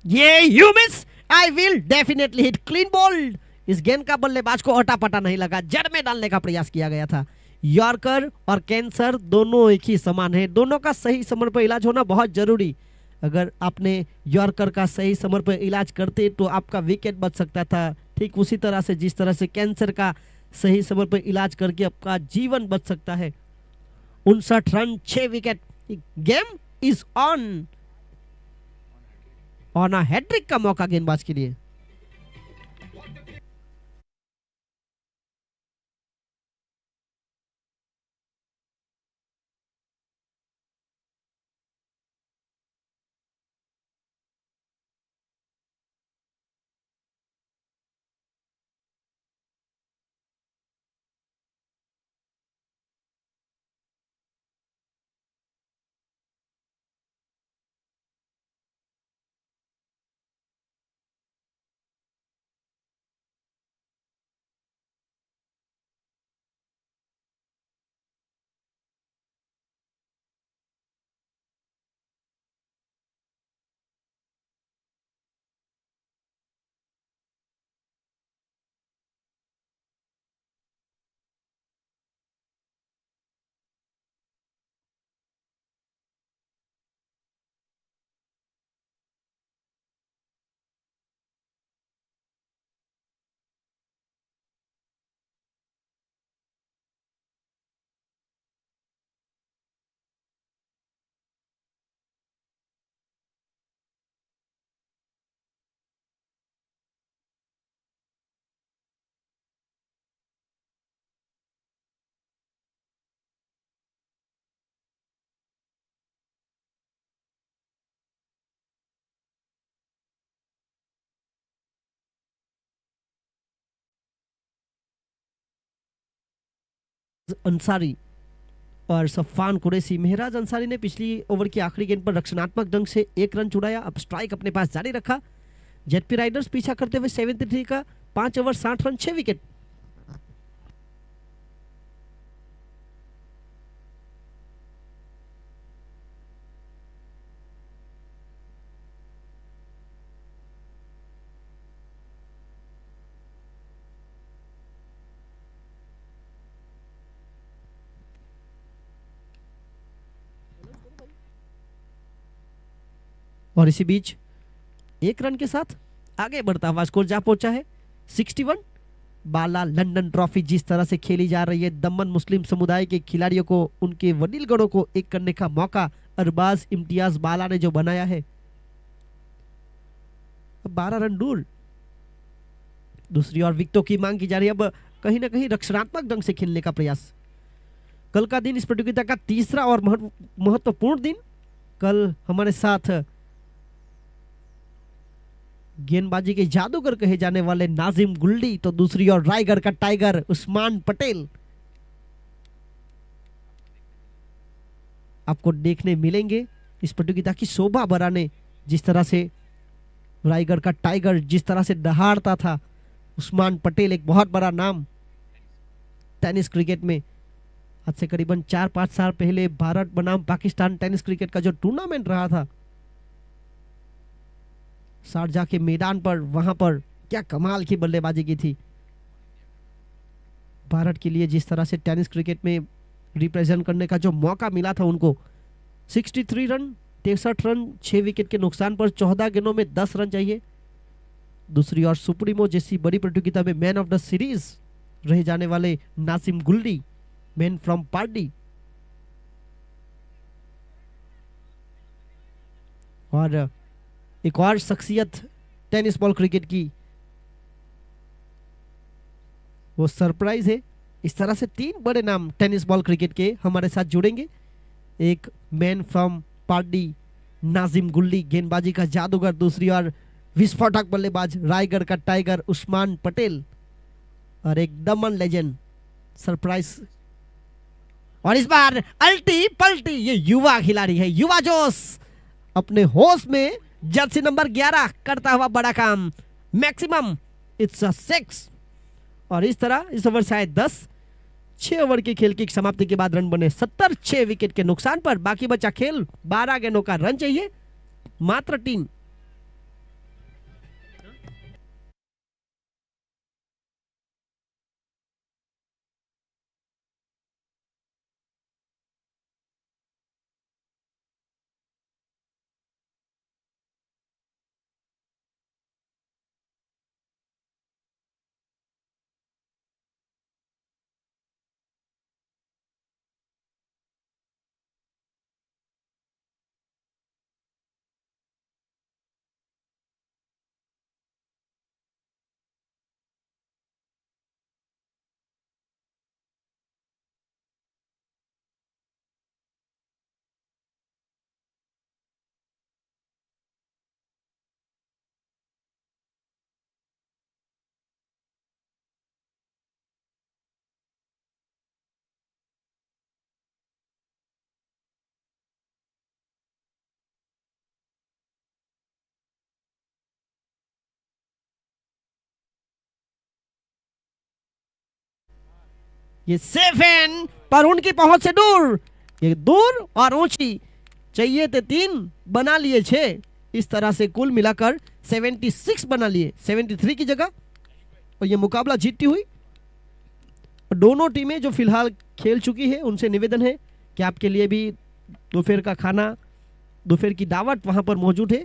ये you miss, I will definitely hit clean bowled. इस गेंद का बल्लेबाज को अटापटा नहीं लगा, जड़ में डालने का प्रयास किया गया था। यॉर्कर और कैंसर दोनों एक ही समान है, दोनों का सही समय पर इलाज होना बहुत जरूरी। अगर आपने यॉर्कर का सही समय पर इलाज करते तो आपका विकेट बच सकता था, ठीक उसी तरह से जिस तरह से कैंसर का सही समय पर इलाज करके आपका जीवन बच सकता है। 59 run 6 wicket. Game is on a hattrick का मौका गेंदबाज के लिए। अंसारी और सफ़ान कुरैशी। मेहराज अंसारी ने पिछली ओवर की आखिरी गेंद पर रक्षणात्मक ढंग से 1 रन छुड़ाया। अब स्ट्राइक अपने पास जारी रखा। जेडपी राइडर्स पीछा करते हुए 73 का 5 ओवर 60 रन 6 विकेट। और इसी बीच 1 रन के साथ आगे बढ़ता हुआ स्कोर जा पहुंचा है 61। बाला लंदन ट्रॉफी जिस तरह से खेली जा रही है, दमन मुस्लिम समुदाय के खिलाड़ियों को, उनके वडीलगढ़ों को एक करने का मौका अरबाज इम्तियाज बाला ने जो बनाया है। 12 रन दूर। दूसरी ओर विकेटों की मांग की जा रही है। अब कहीं ना कहीं रक्षणात्मक ढंग से खेलने का प्रयास। कल का दिन इस प्रतियोगिता का तीसरा और महत्वपूर्ण दिन। कल हमारे साथ गेंदबाजी के जादूगर कहे जाने वाले नाजिम गुल्डी, तो दूसरी ओर रायगढ़ का टाइगर उस्मान पटेल आपको देखने मिलेंगे। इस प्रतियोगिता की शोभा बढ़ाने, जिस तरह से रायगढ़ का टाइगर जिस तरह से दहाड़ता था, उस्मान पटेल एक बहुत बड़ा नाम टेनिस क्रिकेट में। आज से करीबन 4-5 साल पहले भारत बनाम पाकिस्तान टेनिस क्रिकेट का जो टूर्नामेंट रहा था शारजाह के मैदान पर, वहां पर क्या कमाल की बल्लेबाजी की थी। भारत के लिए जिस तरह से टेनिस क्रिकेट में रिप्रेजेंट करने का जो मौका मिला था उनको। 63 रन 63 रन 6 विकेट के नुकसान पर 14 गेंदों में 10 रन चाहिए। दूसरी ओर सुप्रीमो जैसी बड़ी प्रतियोगिता में मैन ऑफ द सीरीज रहे जाने वाले नासिम गुल्डी, मैन फ्रॉम पार्टी, और एक और शख्सियत टेनिस बॉल क्रिकेट की, वो सरप्राइज है। इस तरह से 3 बड़े नाम टेनिस बॉल क्रिकेट के हमारे साथ जुड़ेंगे। एक मैन फ्रॉम पार्टी नाजिम गुल्डी, गेंदबाजी का जादूगर। दूसरी ओर विस्फोटक बल्लेबाज रायगढ़ का टाइगर उस्मान पटेल, और एक दमन लेजेंड सरप्राइज। और इस बार अल्टी पल्टी ये युवा खिलाड़ी है, युवा जोश अपने होश में जर्सी नंबर 11 करता हुआ बड़ा काम। Maximum it's a 6। और इस तरह इस ओवर से आए 10। 6 ओवर के खेल की समाप्ति के बाद रन बने 70 6 विकेट के नुकसान पर। बाकी बचा खेल, 12 गेंदों का रन चाहिए, मात्र 3। ये 7 पर उनकी पहुंच से दूर, ये दूर और ऊंची। चाहिए थे 3, बना लिए 6। इस तरह से कुल मिलाकर 76 बना लिए 73 की जगह, और ये मुकाबला जीतती हुई। दोनों टीमें जो फिलहाल खेल चुकी है उनसे निवेदन है कि आपके लिए भी दोपहर का खाना, दोपहर की दावत वहां पर मौजूद है।